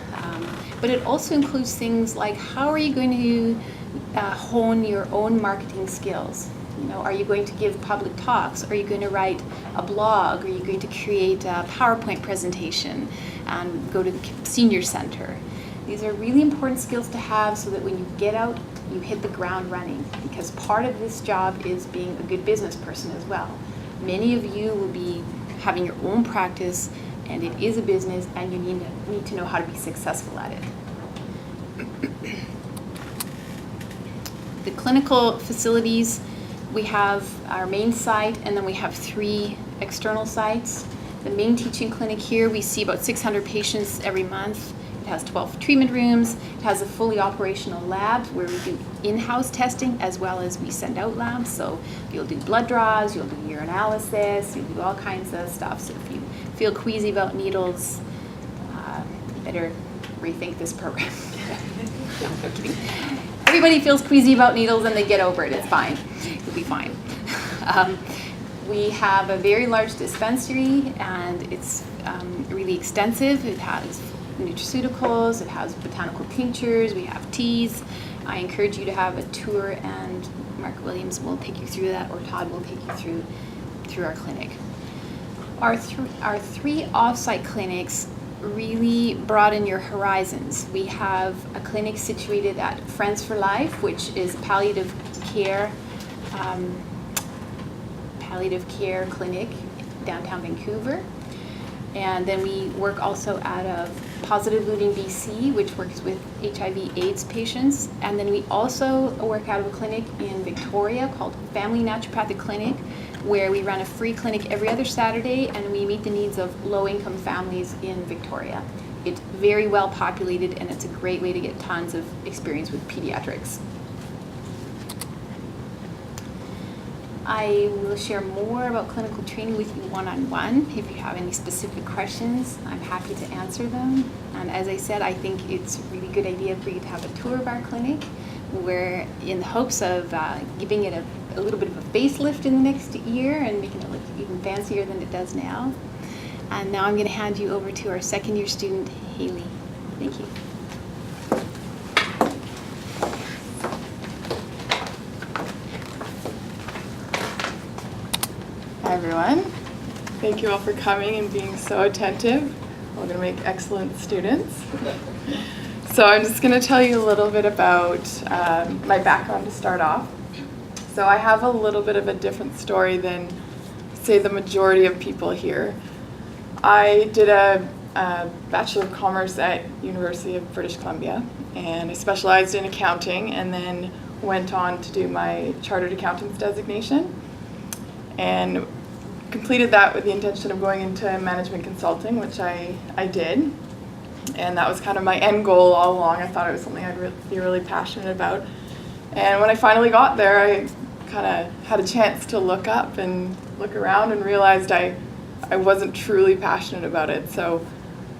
but it also includes things like how are you going to hone your own marketing skills? Are you going to give public talks? Are you going to write a blog? Are you going to create a PowerPoint presentation and go to the senior center? These are really important skills to have so that when you get out, you hit the ground running, because part of this job is being a good business person as well. Many of you will be having your own practice, and it is a business, and you need to know how to be successful at it. The clinical facilities, we have our main site, and then we have 3 external sites. The main teaching clinic here, we see about 600 patients every month. It has 12 treatment rooms. It has a fully operational lab where we do in-house testing as well as we send out labs. So you'll do blood draws, you'll do urinalysis, you'll do all kinds of stuff. So if you feel queasy about needles, you better rethink this program. No, I'm kidding. Everybody feels queasy about needles and they get over it. It's fine. You'll be fine. We have a very large dispensary and it's really extensive. It has nutraceuticals, it has botanical tinctures, we have teas. I encourage you to have a tour and Mark Williams will take you through that or Todd will take you through our clinic. Our three off-site clinics really broaden your horizons. We have a clinic situated at Friends for Life, which is palliative care clinic downtown Vancouver. And then we work also out of Positive Living BC, which works with HIV/AIDS patients. And then we also work out of a clinic in Victoria called Family Naturopathic Clinic, where we run a free clinic every other Saturday and we meet the needs of low-income families in Victoria. It's very well populated and it's a great way to get tons of experience with pediatrics. I will share more about clinical training with you one-on-one. If you have any specific questions, I'm happy to answer them. And as I said, I think it's a really good idea for you to have a tour of our clinic. We're in the hopes of giving it a little bit of a facelift in the next year and making it look even fancier than it does now. And now I'm going to hand you over to our second year student, Haley. Thank you. Hi everyone. Thank you all for coming and being so attentive. We're going to make excellent students. So I'm just going to tell you a little bit about my background to start off. So I have a little bit of a different story than, say, the majority of people here. I did a Bachelor of Commerce at University of British Columbia, and I specialized in accounting and then went on to do my Chartered Accountant's designation and completed that with the intention of going into management consulting, which I did. And that was kind of my end goal all along. I thought it was something I'd be really passionate about. And when I finally got there, I kind of had a chance to look up and look around and realized I wasn't truly passionate about it. So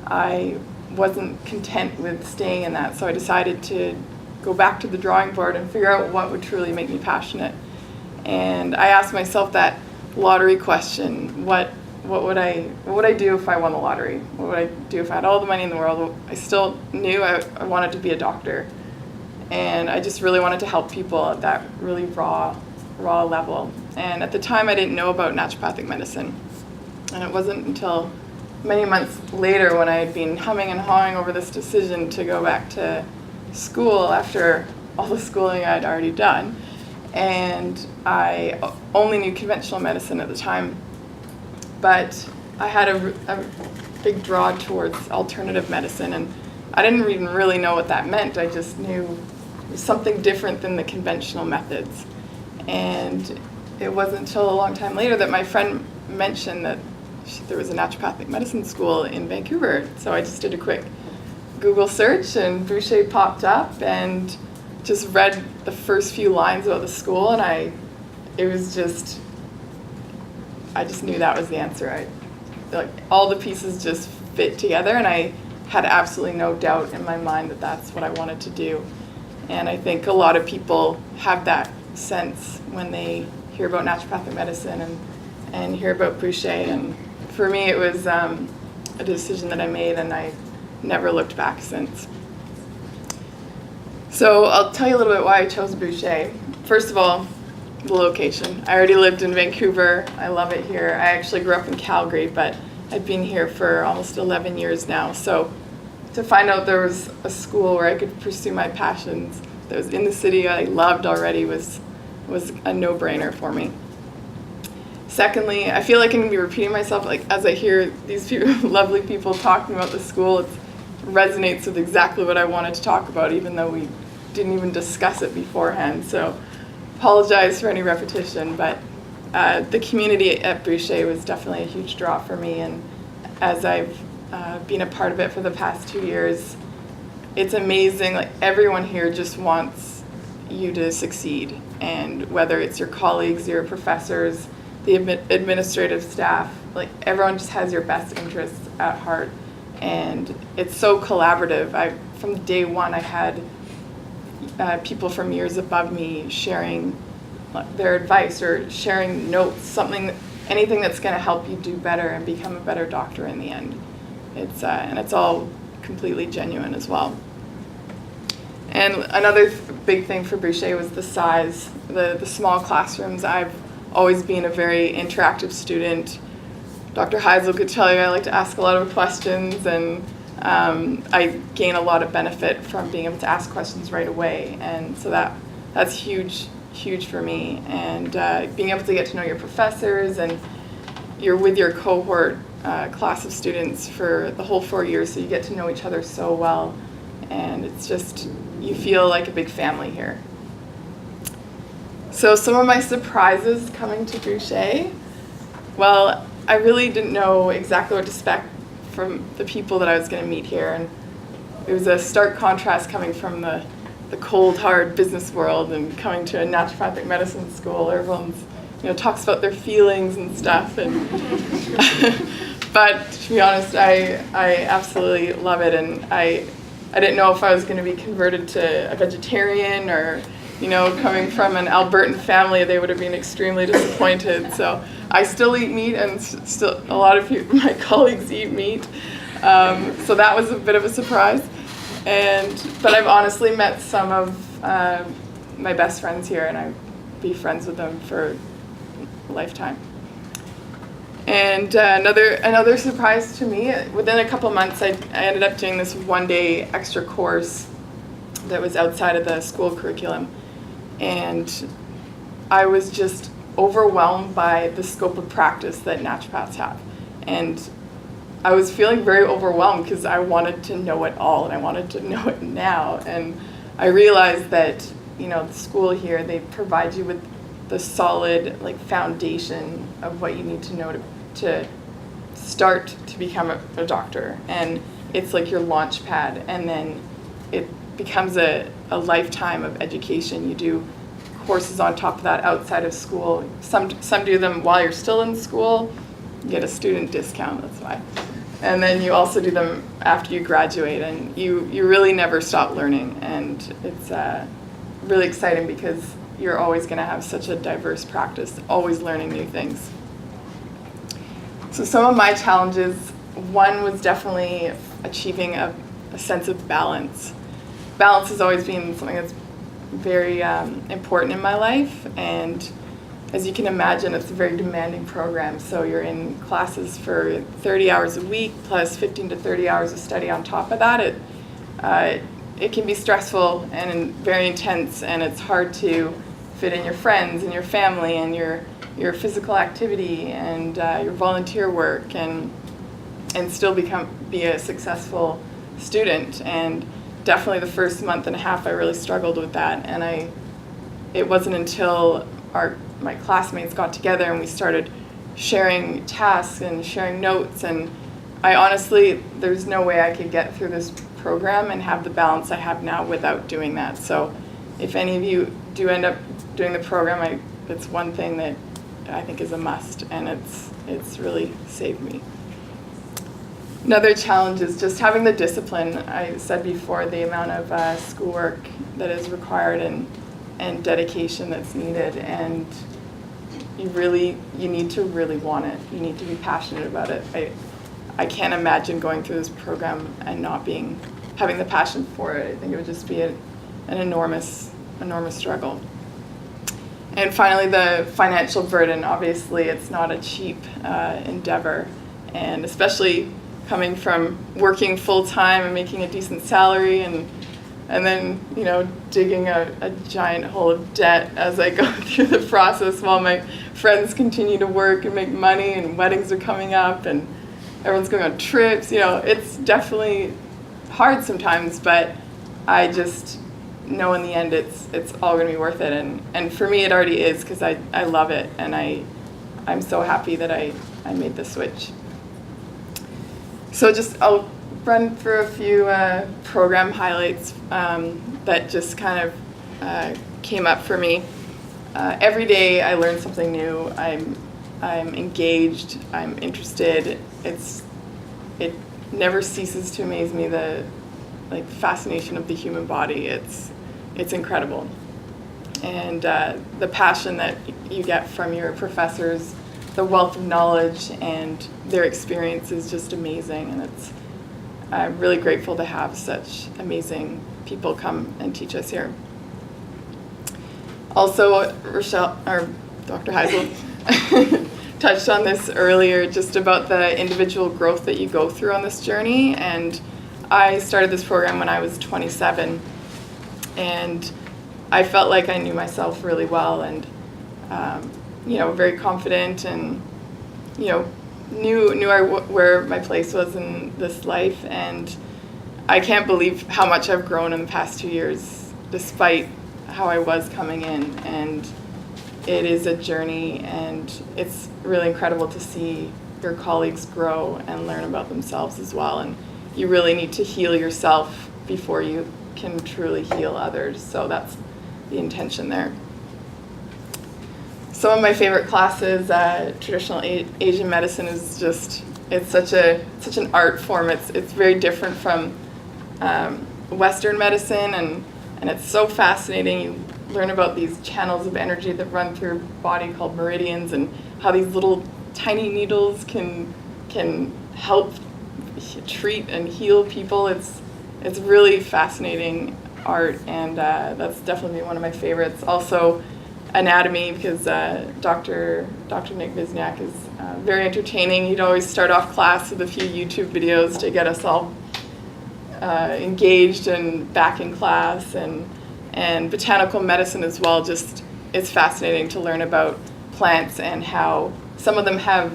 I wasn't content with staying in that. So I decided to go back to the drawing board and figure out what would truly make me passionate. And I asked myself that lottery question: what would I do if I won the lottery? What would I do if I had all the money in the world? I still knew I wanted to be a doctor, and I just really wanted to help people at that really raw level. And at the time, I didn't know about naturopathic medicine, and it wasn't until many months later when I had been humming and hawing over this decision to go back to school after all the schooling I'd already done. And I only knew conventional medicine at the time, but I had a big draw towards alternative medicine, and I didn't even really know what that meant. I just knew it was something different than the conventional methods. And it wasn't until a long time later that my friend mentioned that there was a naturopathic medicine school in Vancouver. So I just did a quick Google search and Boucher popped up and just read the first few lines about the school, and I just knew that was the answer. Like, all the pieces just fit together, and I had absolutely no doubt in my mind that that's what I wanted to do. And I think a lot of people have that sense when they hear about naturopathic medicine and hear about Boucher. And for me, it was a decision that I made, and I never looked back since. So I'll tell you a little bit why I chose Boucher. First of all, the location. I already lived in Vancouver. I love it here. I actually grew up in Calgary, but I've been here for almost 11 years now. So to find out there was a school where I could pursue my passions that was in the city I loved already was a no-brainer for me. Secondly, I feel like I'm going to be repeating myself, like, as I hear these lovely people talking about the school. It resonates with exactly what I wanted to talk about, even though we didn't even discuss it beforehand. So apologize for any repetition, but the community at Boucher was definitely a huge draw for me, and as I've been a part of it for the past 2 years, it's amazing. Like, everyone here just wants you to succeed, and whether it's your colleagues, your professors, the administrative staff, like, everyone just has your best interests at heart, and it's so collaborative. From day one, I had people from years above me sharing their advice or sharing notes, anything that's going to help you do better and become a better doctor in the end. And it's all completely genuine as well. And another big thing for Boucher was the size, the small classrooms. I've always been a very interactive student. Dr. Heisel could tell you I like to ask a lot of questions, and I gain a lot of benefit from being able to ask questions right away. And so that's huge for me. And being able to get to know your professors, and you're with your cohort class of students for the whole 4 years, so you get to know each other so well. And it's just, you feel like a big family here. So some of my surprises coming to Boucher, well, I really didn't know exactly what to expect from the people that I was going to meet here. And it was a stark contrast coming from the cold, hard business world and coming to a naturopathic medicine school. Everyone's, talks about their feelings and stuff. And but to be honest, I absolutely love it. And I didn't know if I was going to be converted to a vegetarian, or, coming from an Albertan family, they would have been extremely disappointed. So I still eat meat, and still a lot of my colleagues eat meat. So that was a bit of a surprise. But I've honestly met some of my best friends here, and I'll be friends with them for a lifetime. And another surprise to me, within a couple months, I ended up doing this 1-day extra course that was outside of the school curriculum. And I was just overwhelmed by the scope of practice that naturopaths have. And I was feeling very overwhelmed because I wanted to know it all, and I wanted to know it now. And I realized that, the school here, they provide you with the solid foundation of what you need to know to start to become a doctor. And it's like your launch pad, and then it becomes a lifetime of education. You do courses on top of that outside of school. Some do them while you're still in school. You get a student discount, that's why. And then you also do them after you graduate, and you really never stop learning. And it's really exciting because you're always going to have such a diverse practice, always learning new things. So some of my challenges, one was definitely achieving a sense of balance. Balance has always been something that's very important in my life, and as you can imagine, it's a very demanding program. So you're in classes for 30 hours a week plus 15 to 30 hours of study on top of that. It can be stressful and very intense, and it's hard to fit in your friends and your family and your physical activity and your volunteer work and still be a successful student. And definitely the first month and a half I really struggled with that, and it wasn't until my classmates got together and we started sharing tasks and sharing notes, and I honestly, there's no way I could get through this program and have the balance I have now without doing that. So if any of you do end up doing the program, it's one thing that I think is a must, and it's really saved me. Another challenge is just having the discipline. I said before, the amount of schoolwork that is required and dedication that's needed, and you need to really want it. You need to be passionate about it. I can't imagine going through this program and not having the passion for it. I think it would just be an enormous struggle. And finally, the financial burden. Obviously, it's not a cheap endeavor, and especially coming from working full-time and making a decent salary and then digging a giant hole of debt as I go through the process while my friends continue to work and make money, and weddings are coming up and everyone's going on trips. It's definitely hard sometimes, but I just know in the end it's all going to be worth it, and for me it already is, because I love it, and I I'm so happy that I made the switch. So I'll run through a few program highlights that just kind of came up for me. Every day I learn something new. I'm engaged. I'm interested. It never ceases to amaze me, the fascination of the human body. It's incredible, and the passion that you get from your professors, the wealth of knowledge and their experience is just amazing, and I'm really grateful to have such amazing people come and teach us here. Also, Dr. Heisel touched on this earlier, just about the individual growth that you go through on this journey. And I started this program when I was 27, and I felt like I knew myself really well, and very confident, and knew where my place was in this life. And I can't believe how much I've grown in the past 2 years, despite how I was coming in. And it is a journey, and it's really incredible to see your colleagues grow and learn about themselves as well. And you really need to heal yourself before you can truly heal others. So that's the intention there. Some of my favorite classes, traditional Asian medicine is it's such an art form. It's very different from Western medicine, and it's so fascinating. You learn about these channels of energy that run through your body called meridians, and how these little tiny needles can help treat and heal people. It's really fascinating art, and that's definitely one of my favorites. Also, anatomy, because Dr. Nick Visniak is very entertaining. He'd always start off class with a few YouTube videos to get us all engaged and back in class, and botanical medicine as well. Just, it's fascinating to learn about plants and how some of them have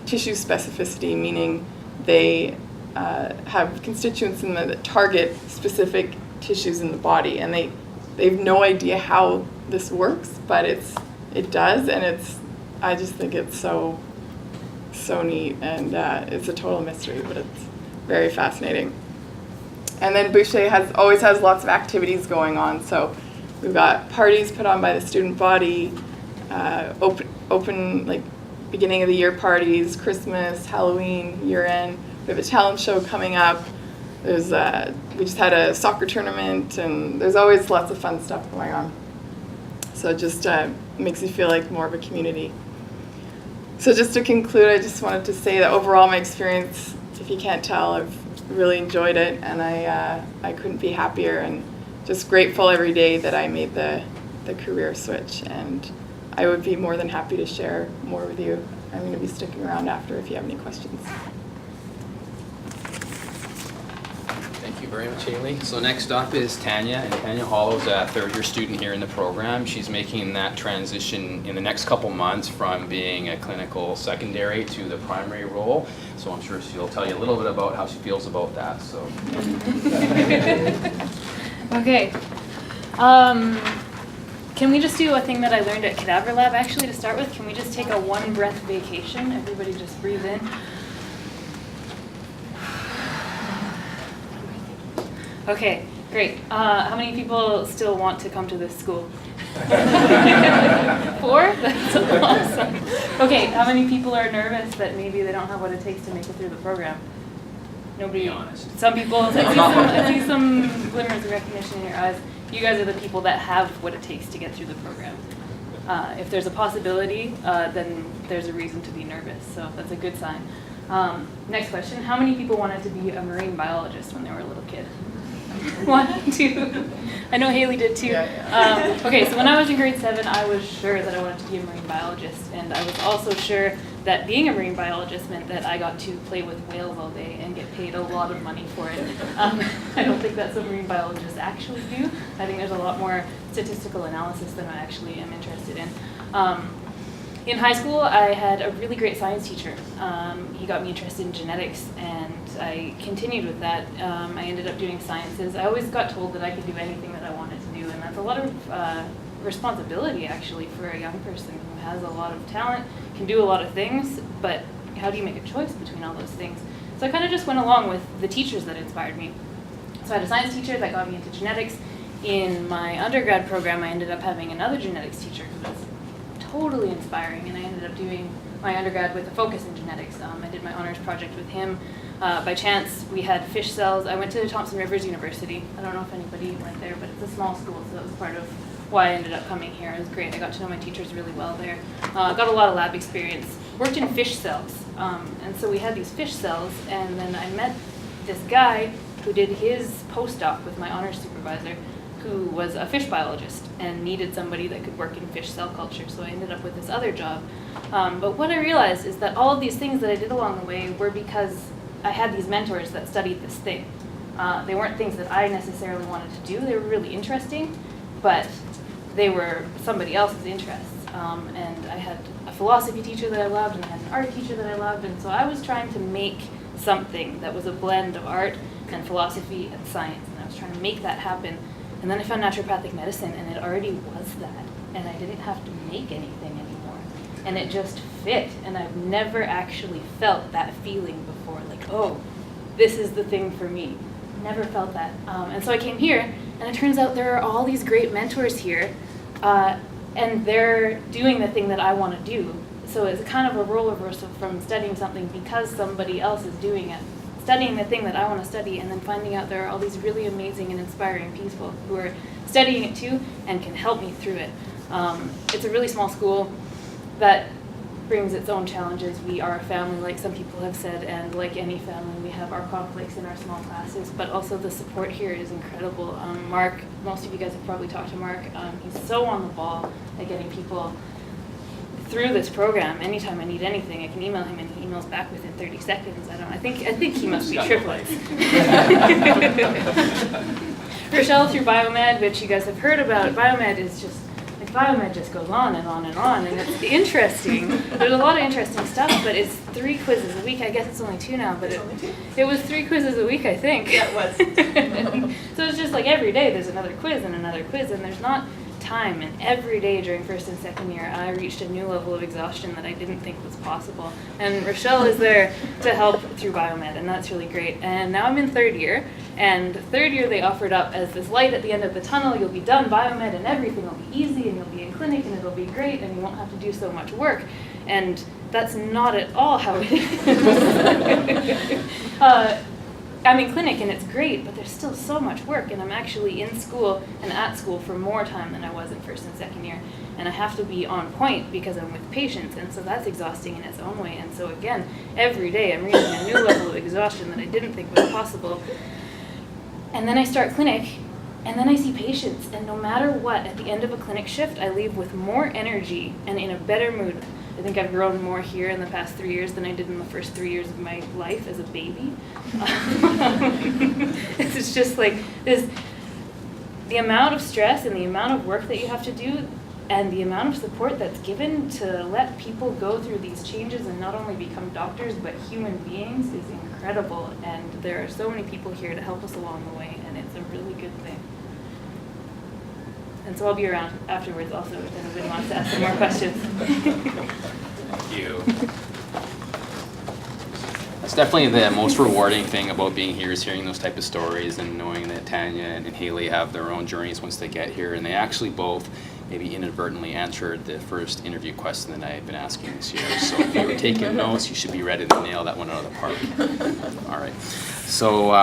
tissue specificity, meaning they have constituents in them that target specific tissues in the body, and they have no idea how this works, but it does, and I just think it's so neat, and it's a total mystery, but it's very fascinating. And then Boucher always has lots of activities going on. So we've got parties put on by the student body, open beginning of the year parties, Christmas, Halloween, year end. We have a talent show coming up. We just had a soccer tournament, and there's always lots of fun stuff going on. So it just makes you feel like more of a community. So just to conclude, I just wanted to say that overall my experience, if you can't tell, I've really enjoyed it, and I couldn't be happier, and just grateful every day that I made the career switch. And I would be more than happy to share more with you. I'm going to be sticking around after if you have any questions. Thank you very much, Haley. So next up is Tanya, and Tanya Hollow's a third-year student here in the program. She's making that transition in the next couple months from being a clinical secondary to the primary role. So I'm sure she'll tell you a little bit about how she feels about that. So. Okay. Can we just do a thing that I learned at Cadaver Lab, actually, to start with? Can we just take a one-breath vacation? Everybody just breathe in. Okay, great. How many people still want to come to this school? 4? That's awesome. Okay, how many people are nervous that maybe they don't have what it takes to make it through the program? Nobody? Be honest. Some people, I see some glimmers of recognition in your eyes. You guys are the people that have what it takes to get through the program. If there's a possibility, then there's a reason to be nervous, so that's a good sign. Next question, how many people wanted to be a marine biologist when they were a little kid? 1, 2. I know Haley did too. Yeah. Okay, so when I was in grade 7, I was sure that I wanted to be a marine biologist, and I was also sure that being a marine biologist meant that I got to play with whales all day and get paid a lot of money for it. I don't think that's what marine biologists actually do. I think there's a lot more statistical analysis than I actually am interested in. In high school, I had a really great science teacher. He got me interested in genetics, and I continued with that. I ended up doing sciences. I always got told that I could do anything that I wanted to do, and that's a lot of responsibility actually for a young person who has a lot of talent, can do a lot of things, but how do you make a choice between all those things? So I kind of just went along with the teachers that inspired me. So I had a science teacher that got me into genetics. In my undergrad program, I ended up having another genetics teacher who was totally inspiring, and I ended up doing my undergrad with a focus in genetics. I did my honors project with him. By chance, we had fish cells. I went to Thompson Rivers University. I don't know if anybody went there, but it's a small school, so that was part of why I ended up coming here. It was great. I got to know my teachers really well there. Got a lot of lab experience. Worked in fish cells. And so we had these fish cells, and then I met this guy who did his postdoc with my honors supervisor, who was a fish biologist and needed somebody that could work in fish cell culture. So I ended up with this other job. But what I realized is that all of these things that I did along the way were because I had these mentors that studied this thing. They weren't things that I necessarily wanted to do. They were really interesting, but they were somebody else's interests. And I had a philosophy teacher that I loved, and I had an art teacher that I loved, and so I was trying to make something that was a blend of art and philosophy and science, and I was trying to make that happen. And then I found naturopathic medicine, and it already was that, and I didn't have to make anything anymore, and it just fit. And I've never actually felt that feeling before, like, oh, this is the thing for me. Never felt that. And so I came here, and it turns out there are all these great mentors here, and they're doing the thing that I want to do. So it's kind of a role reversal from studying something because somebody else is doing it, studying the thing that I want to study, and then finding out there are all these really amazing and inspiring people who are studying it too and can help me through it. It's a really small school that brings its own challenges. We are a family, like some people have said, and like any family, we have our conflicts in our small classes, but also the support here is incredible. Mark, most of you guys have probably talked to Mark. He's so on the ball at getting people through this program. Anytime I need anything, I can email him, and he emails back within 30 seconds. I think he must be triplets. Rochelle through Biomed, which you guys have heard about. Biomed is just, like, Biomed just goes on and on and on, and it's interesting. There's a lot of interesting stuff, but it's 3 quizzes a week. I guess it's only 2 now, but it was 3 quizzes a week, I think. Yeah, it was. So it's just like every day there's another quiz, and there's not time. And every day during first and second year, I reached a new level of exhaustion that I didn't think was possible. And Rochelle is there to help through Biomed, and that's really great. And now I'm in 3rd year, and 3rd year they offered up as this light at the end of the tunnel. You'll be done Biomed, and everything will be easy, and you'll be in clinic, and it'll be great, and you won't have to do so much work. And that's not at all how it is. I'm in clinic and it's great, but there's still so much work, and I'm actually in school and at school for more time than I was in first and second year. And I have to be on point because I'm with patients, and so that's exhausting in its own way. And so again, every day I'm reaching a new level of exhaustion that I didn't think was possible. And then I start clinic, and then I see patients, and no matter what, at the end of a clinic shift, I leave with more energy and in a better mood. I think I've grown more here in the past 3 years than I did in the first 3 years of my life as a baby. It's just like this, the amount of stress and the amount of work that you have to do, and the amount of support that's given to let people go through these changes and not only become doctors but human beings is incredible. And there are so many people here to help us along the way, and it's a really good thing. And so I'll be around afterwards also if anybody wants to ask some more questions. Thank you. That's definitely the most rewarding thing about being here, is hearing those type of stories and knowing that Tanya and Haley have their own journeys once they get here, and they actually both maybe inadvertently answered the first interview question that I had been asking this year. So if you were taking notes, you should be ready to nail that one out of the park. All right. So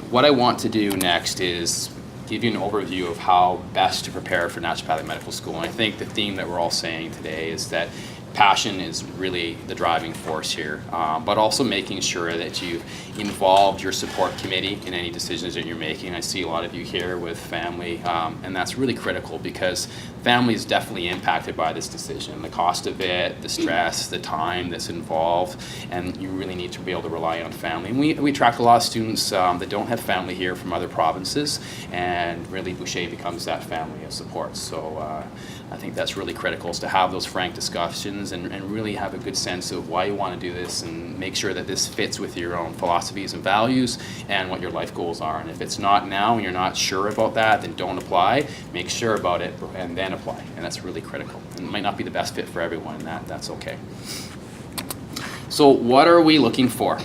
what I want to do next is give you an overview of how best to prepare for naturopathic medical school. And I think the theme that we're all saying today is that passion is really the driving force here, but also making sure that you've involved your support committee in any decisions that you're making. I see a lot of you here with family, and that's really critical because family is definitely impacted by this decision. The cost of it, the stress, the time that's involved, and you really need to be able to rely on family. And we attract a lot of students that don't have family here from other provinces, and really Boucher becomes that family of support. So I think that's really critical, is to have those frank discussions and really have a good sense of why you want to do this, and make sure that this fits with your own philosophy philosophies and values and what your life goals are. And if it's not now and you're not sure about that, then don't apply. Make sure about it and then apply. And that's really critical. And it might not be the best fit for everyone, and that's okay. So what are we looking for?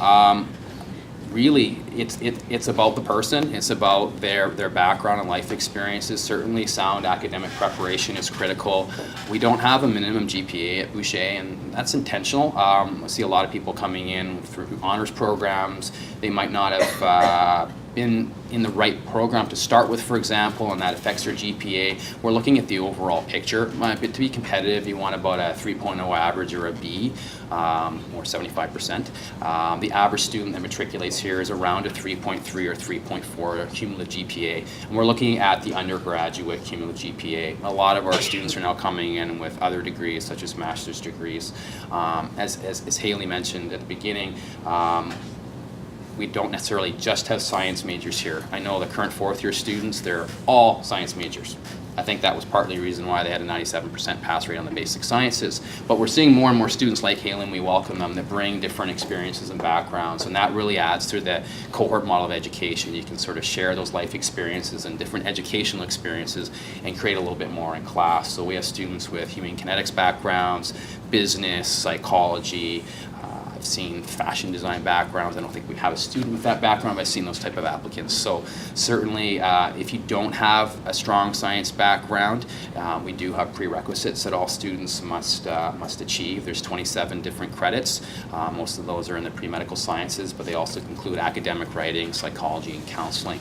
Really, it's about the person. It's about their background and life experiences. Certainly, sound academic preparation is critical. We don't have a minimum GPA at Boucher, and that's intentional. I see a lot of people coming in through honors programs. They might not have been in the right program to start with, for example, and that affects their GPA. We're looking at the overall picture. To be competitive, you want about a 3.0 average or a B, or 75%. The average student that matriculates here is around a 3.3 or 3.4 cumulative GPA. And we're looking at the undergraduate cumulative GPA. A lot of our students are now coming in with other degrees, such as master's degrees. As Haley mentioned at the beginning, we don't necessarily just have science majors here. I know the current fourth year students, they're all science majors. I think that was partly the reason why they had a 97% pass rate on the basic sciences. But we're seeing more and more students like Haley, and we welcome them, that bring different experiences and backgrounds, and that really adds to the cohort model of education. You can sort of share those life experiences and different educational experiences and create a little bit more in class. So we have students with human kinetics backgrounds, business, psychology, I've seen fashion design backgrounds. I don't think we have a student with that background, but I've seen those type of applicants. So certainly, if you don't have a strong science background, we do have prerequisites that all students must achieve. There's 27 different credits. Most of those are in the pre-medical sciences, but they also include academic writing, psychology, and counseling.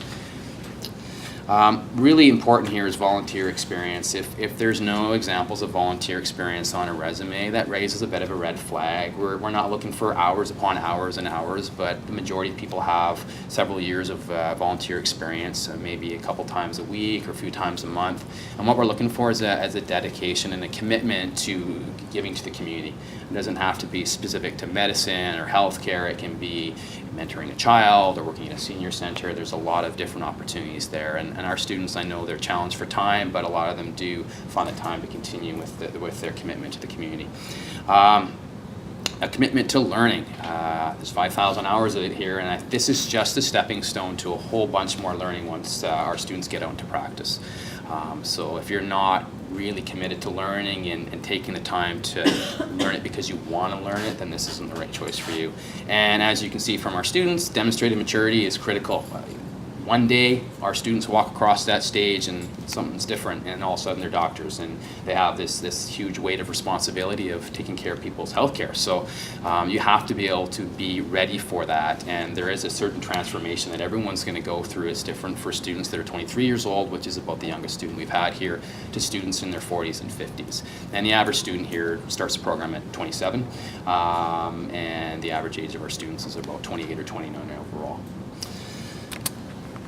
Really important here is volunteer experience. If there's no examples of volunteer experience on a resume, that raises a bit of a red flag. We're not looking for hours upon hours and hours, but the majority of people have several years of volunteer experience, maybe a couple times a week or a few times a month. And what we're looking for is a dedication and a commitment to giving to the community. It doesn't have to be specific to medicine or healthcare. It can be mentoring a child or working in a senior center. There's a lot of different opportunities there, and our students, I know they're challenged for time, but a lot of them do find the time to continue with their commitment to the community. A commitment to learning. There's 5,000 hours of it here, and this is just a stepping stone to a whole bunch more learning once our students get out into practice. So if you're not really committed to learning and taking the time to learn it because you want to learn it, then this isn't the right choice for you. And as you can see from our students, demonstrated maturity is critical. One day, our students walk across that stage and something's different, and all of a sudden they're doctors, and they have this huge weight of responsibility of taking care of people's health care. So you have to be able to be ready for that, and there is a certain transformation that everyone's going to go through. It's different for students that are 23 years old, which is about the youngest student we've had here, to students in their 40s and 50s. And the average student here starts the program at 27, and the average age of our students is about 28 or 29 overall.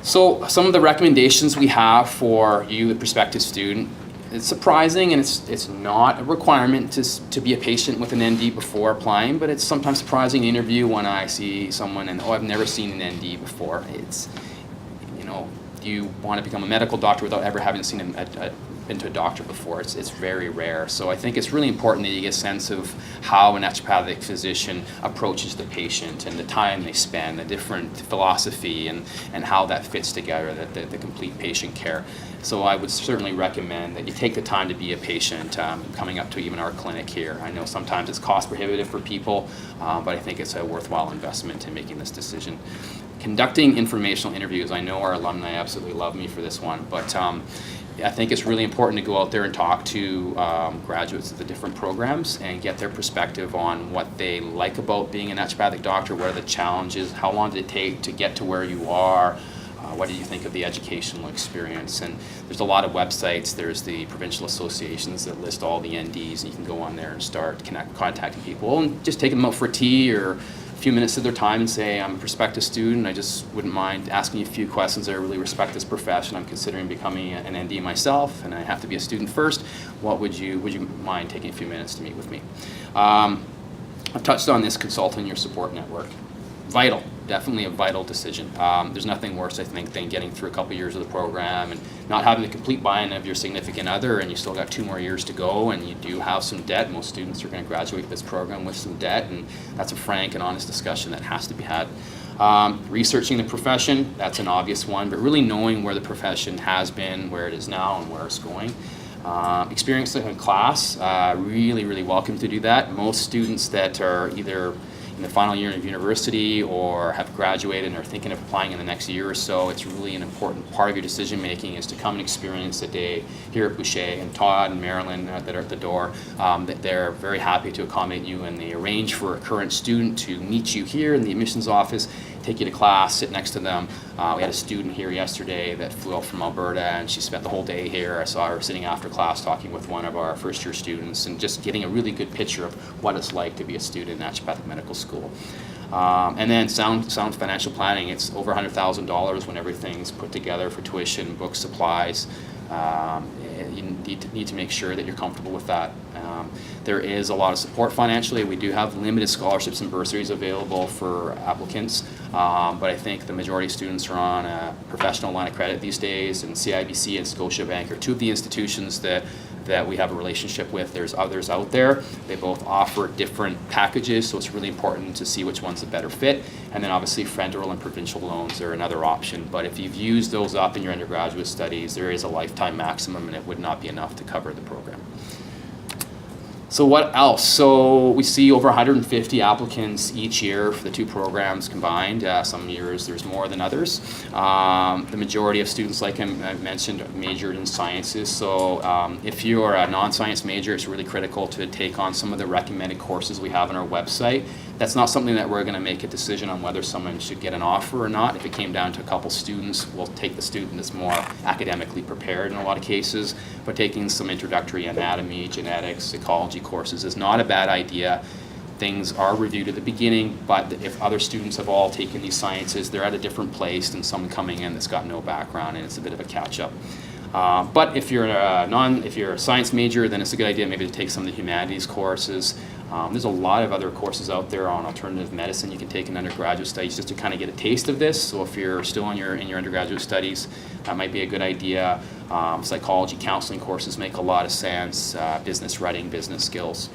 So some of the recommendations we have for you, the prospective student, it's surprising, and it's not a requirement to be a patient with an ND before applying, but it's sometimes surprising in interview when I see someone and, I've never seen an ND before. It's, you want to become a medical doctor without ever having been to a doctor before. It's very rare. So I think it's really important that you get a sense of how a naturopathic physician approaches the patient and the time they spend, the different philosophy and how that fits together, the complete patient care. So I would certainly recommend that you take the time to be a patient coming up to even our clinic here. I know sometimes it's cost prohibitive for people, but I think it's a worthwhile investment in making this decision. Conducting informational interviews. I know our alumni absolutely love me for this one, but I think it's really important to go out there and talk to graduates of the different programs and get their perspective on what they like about being a naturopathic doctor, what are the challenges, how long did it take to get to where you are, what did you think of the educational experience. And there's a lot of websites. There's the provincial associations that list all the NDs, and you can go on there and start contacting people and just take them out for tea or a few minutes of their time and say, I'm a prospective student, I just wouldn't mind asking you a few questions. I really respect this profession. I'm considering becoming an ND myself, and I have to be a student first. Would you mind taking a few minutes to meet with me? I've touched on this, consulting your support network. Vital, definitely a vital decision. There's nothing worse, I think, than getting through a couple years of the program and not having the complete buy-in of your significant other, and you still got 2 more years to go, and you do have some debt. Most students are going to graduate this program with some debt, and that's a frank and honest discussion that has to be had. Researching the profession, that's an obvious one, but really knowing where the profession has been, where it is now, and where it's going. Experience in class, really welcome to do that. Most students that are either in the final year of university or have graduated and are thinking of applying in the next year or so, it's really an important part of your decision making is to come and experience a day here at Boucher. And Todd and Marilyn that are at the door, that they're very happy to accommodate you, and they arrange for a current student to meet you here in the admissions office, take you to class, sit next to them. We had a student here yesterday that flew out from Alberta, and she spent the whole day here. I saw her sitting after class talking with one of our first year students and just getting a really good picture of what it's like to be a student in naturopathic medical school. And then sound financial planning. It's over $100,000 when everything's put together for tuition, books, supplies. You need to make sure that you're comfortable with that. There is a lot of support financially. We do have limited scholarships and bursaries available for applicants, but I think the majority of students are on a professional line of credit these days, and CIBC and Scotiabank are two of the institutions that we have a relationship with. There's others out there. They both offer different packages, so it's really important to see which one's a better fit. And then obviously federal and provincial loans are another option. But if you've used those up in your undergraduate studies, there is a lifetime maximum, and it would not be enough to cover the program. So what else? So we see over 150 applicants each year for the two programs combined. Some years there's more than others. The majority of students, like I mentioned, majored in sciences. So if you're a non-science major, it's really critical to take on some of the recommended courses we have on our website. That's not something that we're going to make a decision on whether someone should get an offer or not. If it came down to a couple students, we'll take the student that's more academically prepared in a lot of cases. But taking some introductory anatomy, genetics, psychology courses is not a bad idea. Things are reviewed at the beginning, but if other students have all taken these sciences, they're at a different place than someone coming in that's got no background, and it's a bit of a catch-up. But if you're a science major, then it's a good idea maybe to take some of the humanities courses. There's a lot of other courses out there on alternative medicine you can take in undergraduate studies just to kind of get a taste of this. So if you're still in your undergraduate studies, that might be a good idea. Psychology, counseling courses make a lot of sense. Business writing, business skills.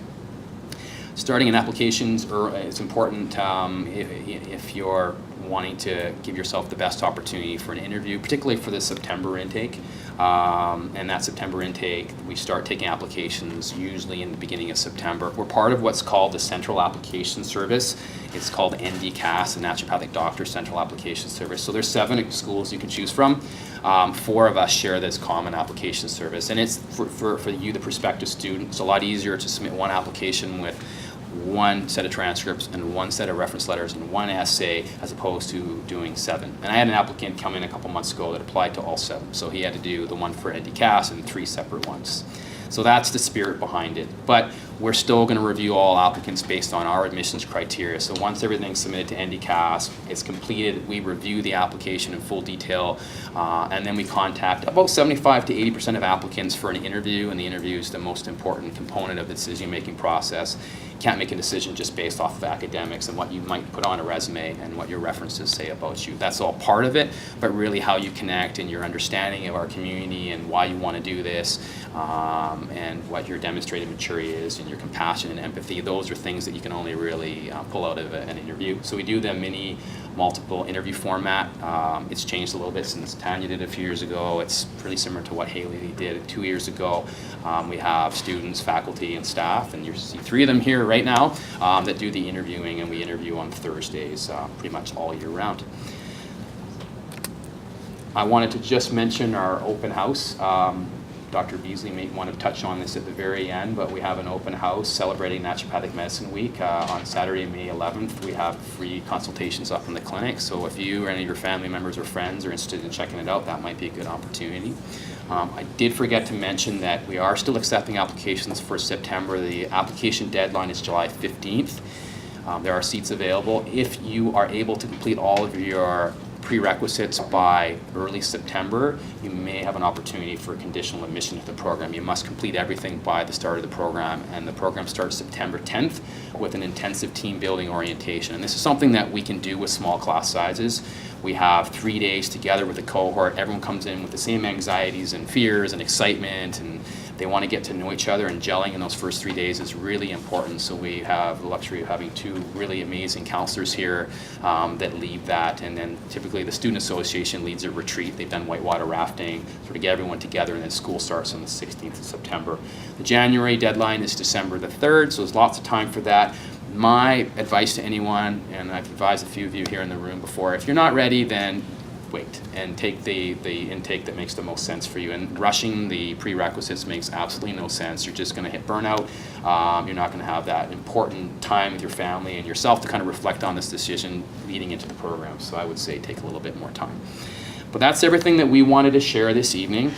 Starting in applications is important if you're wanting to give yourself the best opportunity for an interview, particularly for the September intake. And that September intake, we start taking applications usually in the beginning of September. We're part of what's called the Central Application Service. It's called NDCAS, the Naturopathic Doctor Central Application Service. So there's 7 schools you can choose from. 4 of us share this common application service. And it's for you, the prospective student, it's a lot easier to submit one application with one set of transcripts and one set of reference letters and one essay as opposed to doing 7. And I had an applicant come in a couple months ago that applied to all 7. So he had to do the one for NDCAS and 3 separate ones. So that's the spirit behind it. But we're still going to review all applicants based on our admissions criteria. So once everything's submitted to NDCAS, it's completed, we review the application in full detail, and then we contact about 75 to 80% of applicants for an interview, and the interview is the most important component of the decision-making process. Can't make a decision just based off of academics and what you might put on a resume and what your references say about you. That's all part of it, but really how you connect and your understanding of our community and why you want to do this, and what your demonstrated maturity is and your compassion and empathy. Those are things that you can only really pull out of an interview. So we do the multiple interview format. It's changed a little bit since Tanya did it a few years ago. It's pretty similar to what Haley did 2 years ago. We have students, faculty, and staff, and you see 3 of them here right now that do the interviewing, and we interview on Thursdays pretty much all year round. I wanted to just mention our open house. Dr. Beasley may want to touch on this at the very end, but we have an open house celebrating Naturopathic Medicine Week on Saturday, May 11th. We have free consultations up in the clinic, so if you or any of your family members or friends are interested in checking it out, that might be a good opportunity. I did forget to mention that we are still accepting applications for September. The application deadline is July 15th. There are seats available. If you are able to complete all of your prerequisites by early September, you may have an opportunity for conditional admission to the program. You must complete everything by the start of the program, and the program starts September 10th with an intensive team building orientation. And this is something that we can do with small class sizes. We have 3 days together with the cohort. Everyone comes in with the same anxieties and fears and excitement, and they want to get to know each other, and gelling in those first 3 days is really important. So we have the luxury of having 2 really amazing counselors here that lead that, and then typically the Student Association leads a retreat. They've done whitewater rafting, sort of get everyone together, and then school starts on the 16th of September. The January deadline is December the 3rd, so there's lots of time for that. My advice to anyone, and I've advised a few of you here in the room before, if you're not ready, then wait and take the intake that makes the most sense for you. And rushing the prerequisites makes absolutely no sense. You're just going to hit burnout. You're not going to have that important time with your family and yourself to kind of reflect on this decision leading into the program. So I would say take a little bit more time. But that's everything that we wanted to share this evening.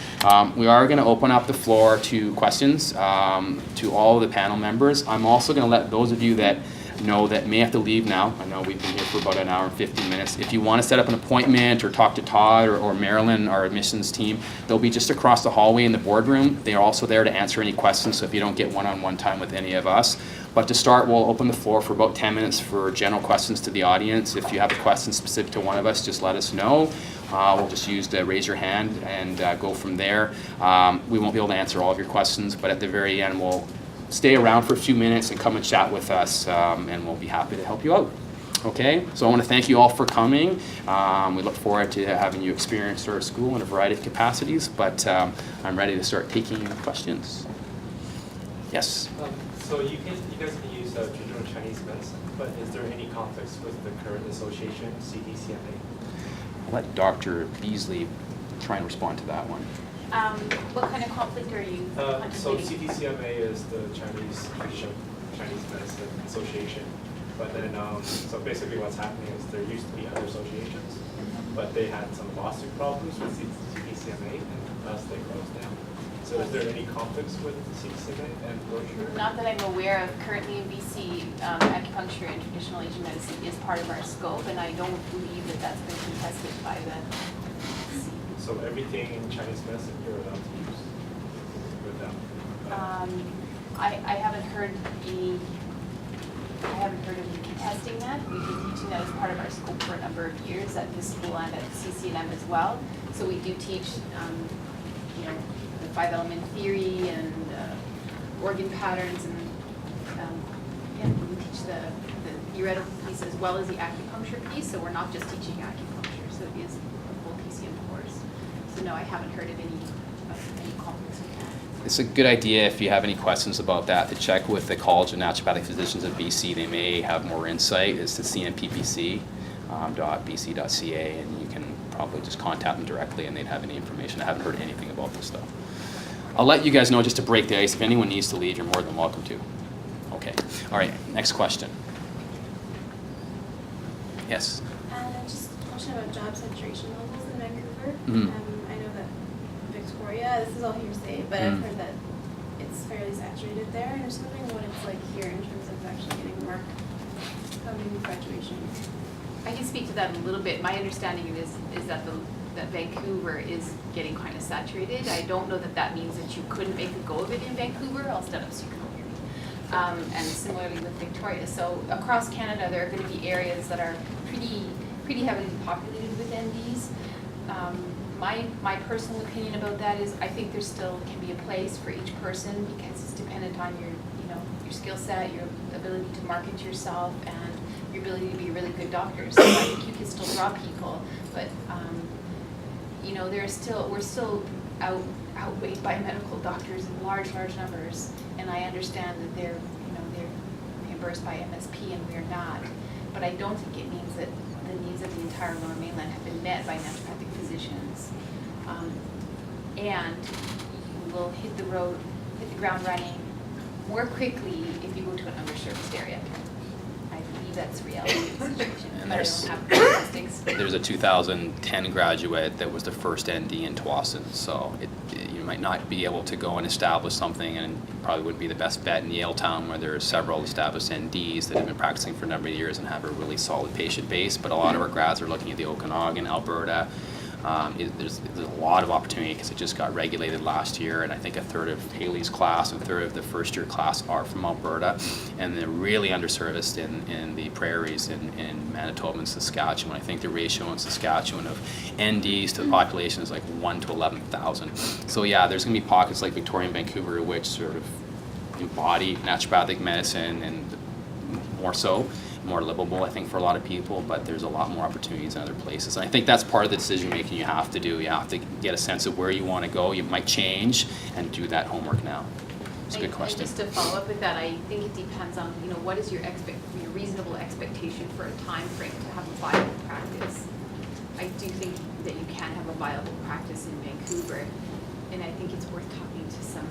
We are going to open up the floor to questions to all of the panel members. I'm also going to let those of you that know that may have to leave now. I know we've been here for about an hour and 15 minutes. If you want to set up an appointment or talk to Todd or Marilyn, our admissions team, they'll be just across the hallway in the boardroom. They are also there to answer any questions, so if you don't get one-on-one time with any of us. But to start, we'll open the floor for about 10 minutes for general questions to the audience. If you have a question specific to one of us, just let us know. We'll just use the raise your hand and go from there. We won't be able to answer all of your questions, but at the very end, we'll stay around for a few minutes and come and chat with us, and we'll be happy to help you out. Okay, so I want to thank you all for coming. We look forward to having you experience our school in a variety of capacities, but I'm ready to start taking your questions. Yes? So you guys can use traditional Chinese medicine, but is there any conflicts with the current association, CDCMA? I'll let Dr. Beasley try and respond to that one. What kind of conflict are you So contemplating? CDCMA is the Chinese traditional Chinese medicine association, but then so basically what's happening is there used to be other associations, but they had some lawsuit problems with CDCMA, and thus they closed down. So is there any conflicts with CDCMA and brochure? Not that I'm aware of. Currently in BC, acupuncture and traditional Asian medicine is part of our scope, and I don't believe that that's been contested by the BC. So everything in Chinese medicine you're allowed to use with them? I haven't heard any. I haven't heard of you contesting that. We've been teaching that as part of our scope for a number of years at this school and at CCNM as well. So we do teach, the 5-element theory and organ patterns, and we teach the theoretical piece as well as the acupuncture piece. So we're not just teaching acupuncture. So it is a full PCM course. So no, I haven't heard of any conflicts with that. It's a good idea, if you have any questions about that, to check with the College of Naturopathic Physicians of BC. They may have more insight. It's to cnppc.bc.ca, and you can probably just contact them directly and they'd have any information. I haven't heard anything about this stuff. I'll let you guys know, just to break the ice, if anyone needs to leave, you're more than welcome to. Okay. All right, next question. Yes? Just a question about job saturation levels in Vancouver. Mhm. I know that Victoria, this is all hearsay, but I've heard that it's fairly saturated there. And I'm just wondering what it's like here in terms of actually getting work coming graduation. I can speak to that a little bit. My understanding is that that Vancouver is getting kind of saturated. I don't know that means that you couldn't make a go of it in Vancouver. I'll stand up so you can all hear me. And similarly with Victoria. So across Canada, there are going to be areas that are pretty heavily populated with MDs. My personal opinion about that is I think there still can be a place for each person, because it's dependent on your skill set, your ability to market yourself, and your ability to be a really good doctor. So I think you can still draw people, but we're still outweighed by medical doctors in large numbers, and I understand that they're reimbursed by MSP and we're not, but I don't think it means that the needs of the entire Lower Mainland have been met by naturopathic physicians, and you will hit the ground running more quickly if you go to an underserviced area. I believe that's the reality of the situation. And but I don't have statistics. there's a 2010 graduate that was the first ND in Tsawwassen, so you might not be able to go and establish something, and probably wouldn't be the best bet in Yaletown, where there are several established NDs that have been practicing for a number of years and have a really solid patient base. But a lot of our grads are looking at the Okanagan, Alberta, There's a lot of opportunity because it just got regulated last year, and I think a third of Haley's class and a third of the first year class are from Alberta, and they're really underserviced in the prairies in Manitoba and Saskatchewan. I think the ratio in Saskatchewan of NDs to the population is like 1 to 11,000. So yeah, there's going to be pockets like Victoria and Vancouver which sort of embody naturopathic medicine and more livable, I think, for a lot of people, but there's a lot more opportunities in other places. And I think that's part of the decision making you have to do. You have to get a sense of where you want to go. You might change and do that homework now. It's a good question. And just to follow up with that, I think it depends on, what is your reasonable expectation for a time frame to have a viable practice. I do think that you can have a viable practice in Vancouver, and I think it's worth talking to some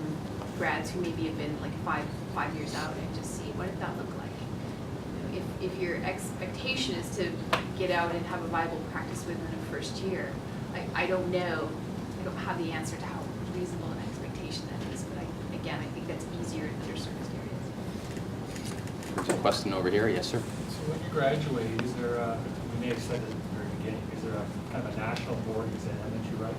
grads who maybe have been like five years out and just see what did that look like. If your expectation is to get out and have a viable practice within the first year, I don't know. I don't have the answer to how reasonable an expectation that is, but I think that's easier in underserviced areas. There's a question over here. Yes, sir. So when you graduate, is there you may have said it at the very beginning, is there a kind of a national board exam that you write?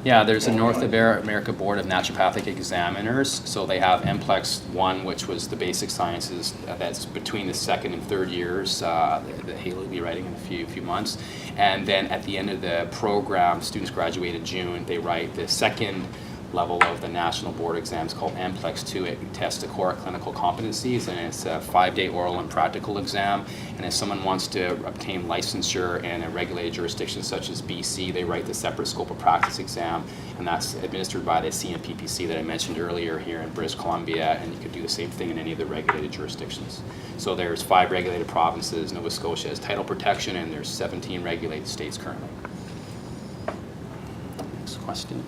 Yeah, there's a North America Board of Naturopathic Examiners. So they have NPLEX 1, which was the basic sciences. That's between the second and third years that Haley will be writing in a few months. And then at the end of the program, students graduate in June. They write the second level of the national board exams called NPLEX 2. It tests the core clinical competencies, and it's a 5-day oral and practical exam. And if someone wants to obtain licensure in a regulated jurisdiction such as BC, they write the separate scope of practice exam, and that's administered by the CMPPC that I mentioned earlier here in British Columbia, and you could do the same thing in any of the regulated jurisdictions. So there's 5 regulated provinces. Nova Scotia has title protection, and there's 17 regulated states currently. Next question.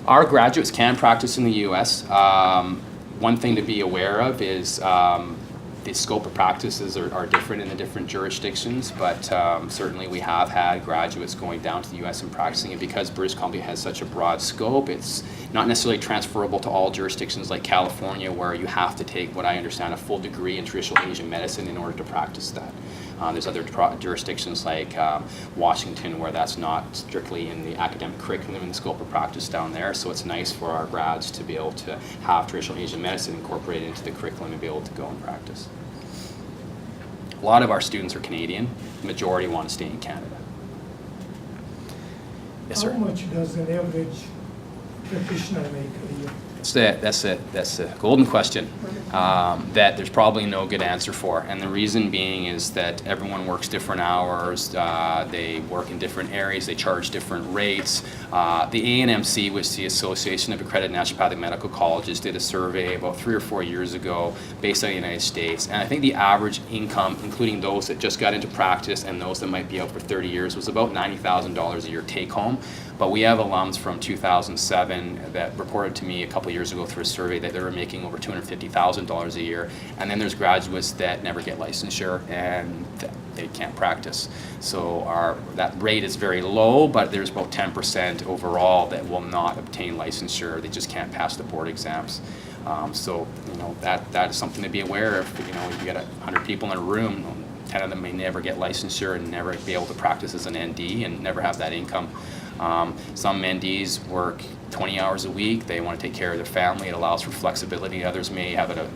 Our graduates can practice in the U.S. One thing to be aware of is the scope of practices are different in the different jurisdictions, but certainly we have had graduates going down to the U.S. and practicing, and because British Columbia has such a broad scope, it's not necessarily transferable to all jurisdictions like California, where you have to take, what I understand, a full degree in traditional Asian medicine in order to practice that. There's other jurisdictions like Washington where that's not strictly in the academic curriculum and the scope of practice down there, so it's nice for our grads to be able to have traditional Asian medicine incorporated into the curriculum and be able to go and practice. A lot of our students are Canadian. The majority want to stay in Canada. Yes, sir. How much does an average practitioner make a year? That's a golden question that there's probably no good answer for, and the reason being is that everyone works different hours, they work in different areas, they charge different rates. The ANMC, which is the Association of Accredited Naturopathic Medical Colleges, did a survey about 3 or 4 years ago based on the United States, and I think the average income, including those that just got into practice and those that might be out for 30 years, was about $90,000 a year take home. But we have alums from 2007 that reported to me a couple of years ago through a survey that they were making over $250,000 a year. And then there's graduates that never get licensure and they can't practice. So that rate is very low, but there's about 10% overall that will not obtain licensure. They just can't pass the board exams. So that is something to be aware of. If you get 100 people in a room, 10 of them may never get licensure and never be able to practice as an ND and never have that income. Some NDs work 20 hours a week. They want to take care of their family. It allows for flexibility. Others may have a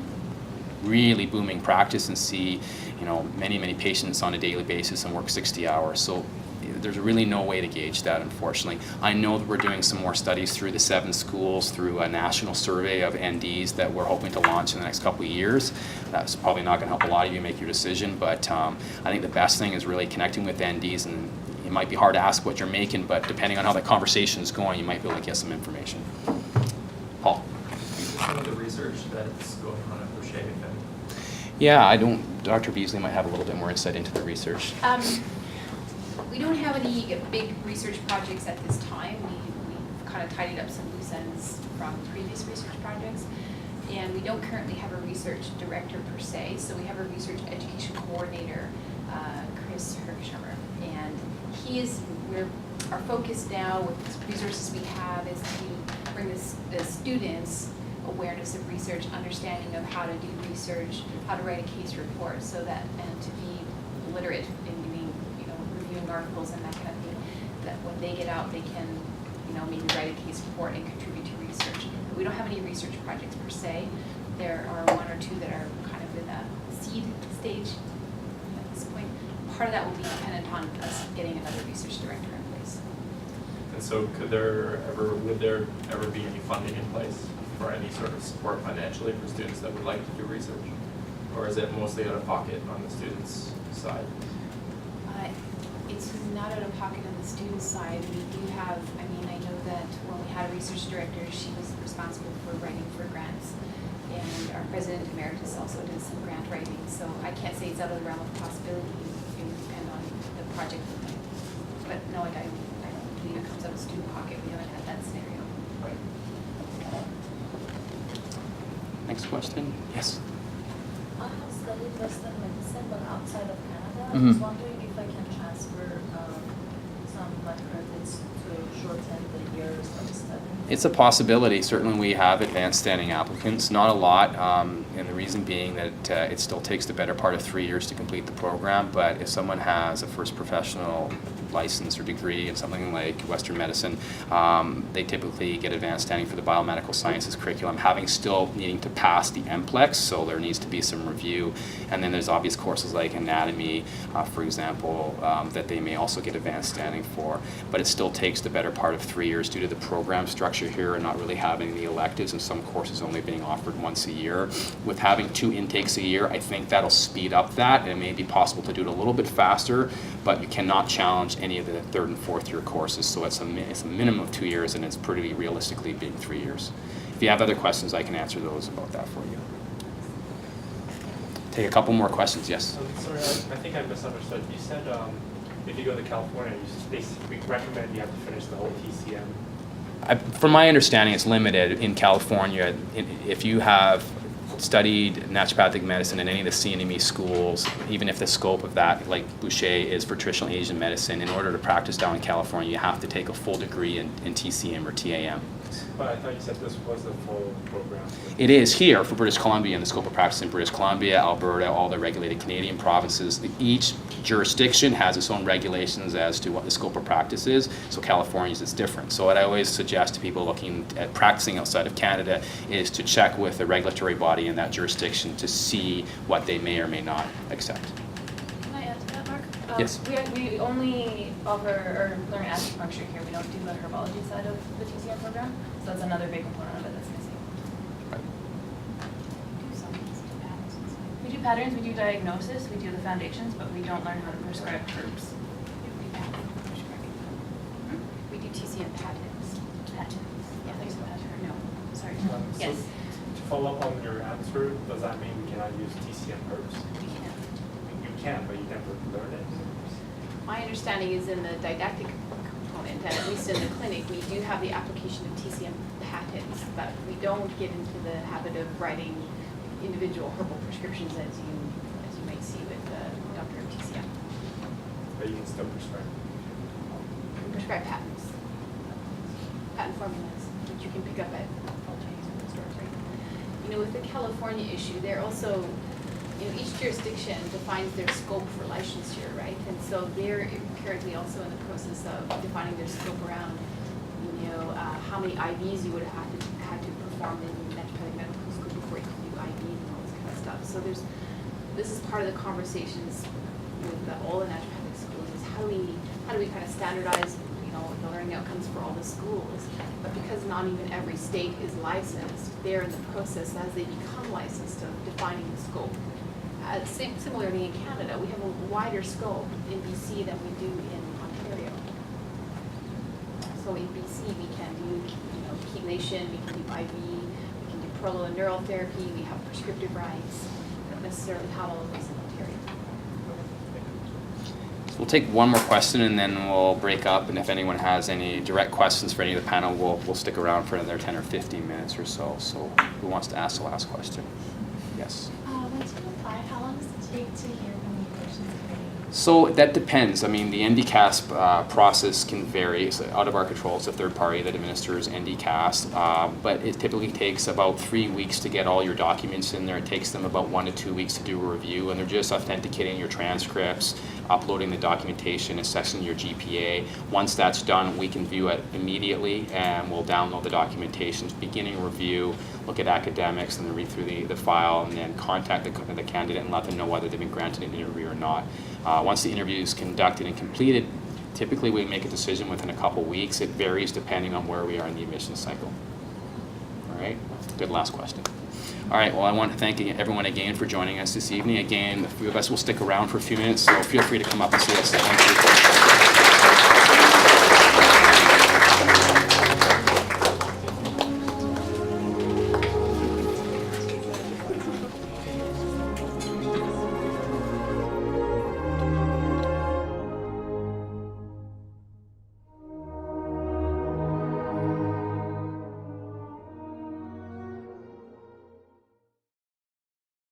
really booming practice and see, many patients on a daily basis and work 60 hours. So there's really no way to gauge that, unfortunately. I know that we're doing some more studies through the 7 schools through a national survey of NDs that we're hoping to launch in the next couple of years. That's probably not going to help a lot of you make your decision, but I think the best thing is really connecting with NDs, and it might be hard to ask what you're making, but depending on how that conversation is going, you might be able to get some information. Paul? Some of the research that's going on at Boucher, Yeah, Dr. Beasley might have a little bit more insight into the research. We don't have any big research projects at this time. We've kind of tidied up some loose ends from previous research projects. And we don't currently have a research director per se, so we have a research education coordinator, Chris Herkshammer. And our focus now with the resources we have is to bring the students awareness of research, understanding of how to do research, how to write a case report, and to be literate in doing, reviewing writing articles and that kind of thing, that when they get out, they can, maybe write a case report and contribute to research. We don't have any research projects per se. There are one or two that are kind of in the seed stage at this point. Part of that will be dependent on us getting another research director in place. And so would there ever be any funding in place for any sort of support financially for students that would like to do research? Or is it mostly out of pocket on the students' side? It's not out of pocket on the student side. We do have, I know that when we had a research director, she was responsible for writing for grants. And our president emeritus also did some grant writing. So I can't say it's out of the realm of possibility. It would depend on the project. But no, I don't believe it comes out of student pocket. We haven't had that scenario. Right. Next question? Yes. I have studied Western medicine, but outside of Canada. I Mhm. was wondering if I can transfer some of my credits to shorten the years of study. It's a possibility. Certainly we have advanced standing applicants, not a lot, and the reason being that it still takes the better part of 3 years to complete the program, but if someone has a first professional license or degree in something like Western medicine, they typically get advanced standing for the biomedical sciences curriculum, having still needing to pass the NCLEX, so there needs to be some review. And then there's obvious courses like anatomy, for example, that they may also get advanced standing for. But it still takes the better part of 3 years due to the program structure here and not really having the electives and some courses only being offered once a year. With having 2 intakes a year, I think that'll speed up that. It may be possible to do it a little bit faster, but you cannot challenge any of the 3rd and 4th year courses. So it's a minimum of 2 years, and it's pretty realistically being 3 years. If you have other questions, I can answer those about that for you. Take a couple more questions, yes? Sorry, I think I misunderstood. You said if you go to California, we recommend you have to finish the whole TCM. From my understanding, it's limited in California. If you have studied naturopathic medicine in any of the CNME schools, even if the scope of that, like Boucher, is for traditional Asian medicine, in order to practice down in California, you have to take a full degree in TCM or TAM. But I thought you said this was the full program. It is here for British Columbia in the scope of practice in British Columbia, Alberta, all the regulated Canadian provinces. Each jurisdiction has its own regulations as to what the scope of practice is. So California's is different. So what I always suggest to people looking at practicing outside of Canada is to check with the regulatory body in that jurisdiction to see what they may or may not accept. Can I add to that, Mark? Yes. We only offer or learn acupuncture here. We don't do the herbology side of the TCM program. So that's another big component of it that's missing. Right. We do patterns, we do diagnosis, we do the foundations, but we don't learn how to prescribe herbs. We do TCM patents. Patents. Yeah, there's a pattern. No, sorry. So Yes. to follow up on your answer, does that mean we cannot use TCM herbs? We can. You can, but you never learn it. My understanding is in the didactic component, and at least in the clinic, we do have the application of TCM patents, but we don't get into the habit of writing individual herbal prescriptions as you might see with the doctor of TCM. But you can still prescribe. We prescribe patents, patent formulas, which you can pick up at all Chinese food stores, right? With the California issue, they're also, each jurisdiction defines their scope for licensure, right? And so they're currently also in the process of defining their scope around, how many IVs you would have had to perform in naturopathic medical school before you could do IV and all this kind of stuff. So this is part of the conversations with all the naturopathic schools is how do we kind of standardize, the learning outcomes for all the schools. But because not even every state is licensed, they're in the process as they become licensed of defining the scope. Similarly in Canada, we have a wider scope in BC than we do in Ontario. So in BC, we can do, chelation, we can do IV, we can do proloneural therapy, we have prescriptive rights. We don't necessarily have all of those in Ontario. We'll take one more question and then we'll break up. And if anyone has any direct questions for any of the panel, we'll stick around for another 10 or 15 minutes or so. So who wants to ask the last question? Yes. Once you apply, how long does it take to hear from the admissions committee? So that depends. I mean, the NDCAS process can vary. It's out of our control. It's a third party that administers NDCAS, but it typically takes about 3 weeks to get all your documents in there. It takes them about 1 to 2 weeks to do a review, and they're just authenticating your transcripts, uploading the documentation, assessing your GPA. Once that's done, we can view it immediately, and we'll download the documentation, beginning a review, look at academics, and then read through the file, and then contact the candidate and let them know whether they've been granted an interview or not. Once the interview is conducted and completed, typically we make a decision within a couple weeks. It varies depending on where we are in the admissions cycle. All right, good last question. All right, well, I want to thank everyone again for joining us this evening. Again, a few of us will stick around for a few minutes, so feel free to come up and see us. Thank you.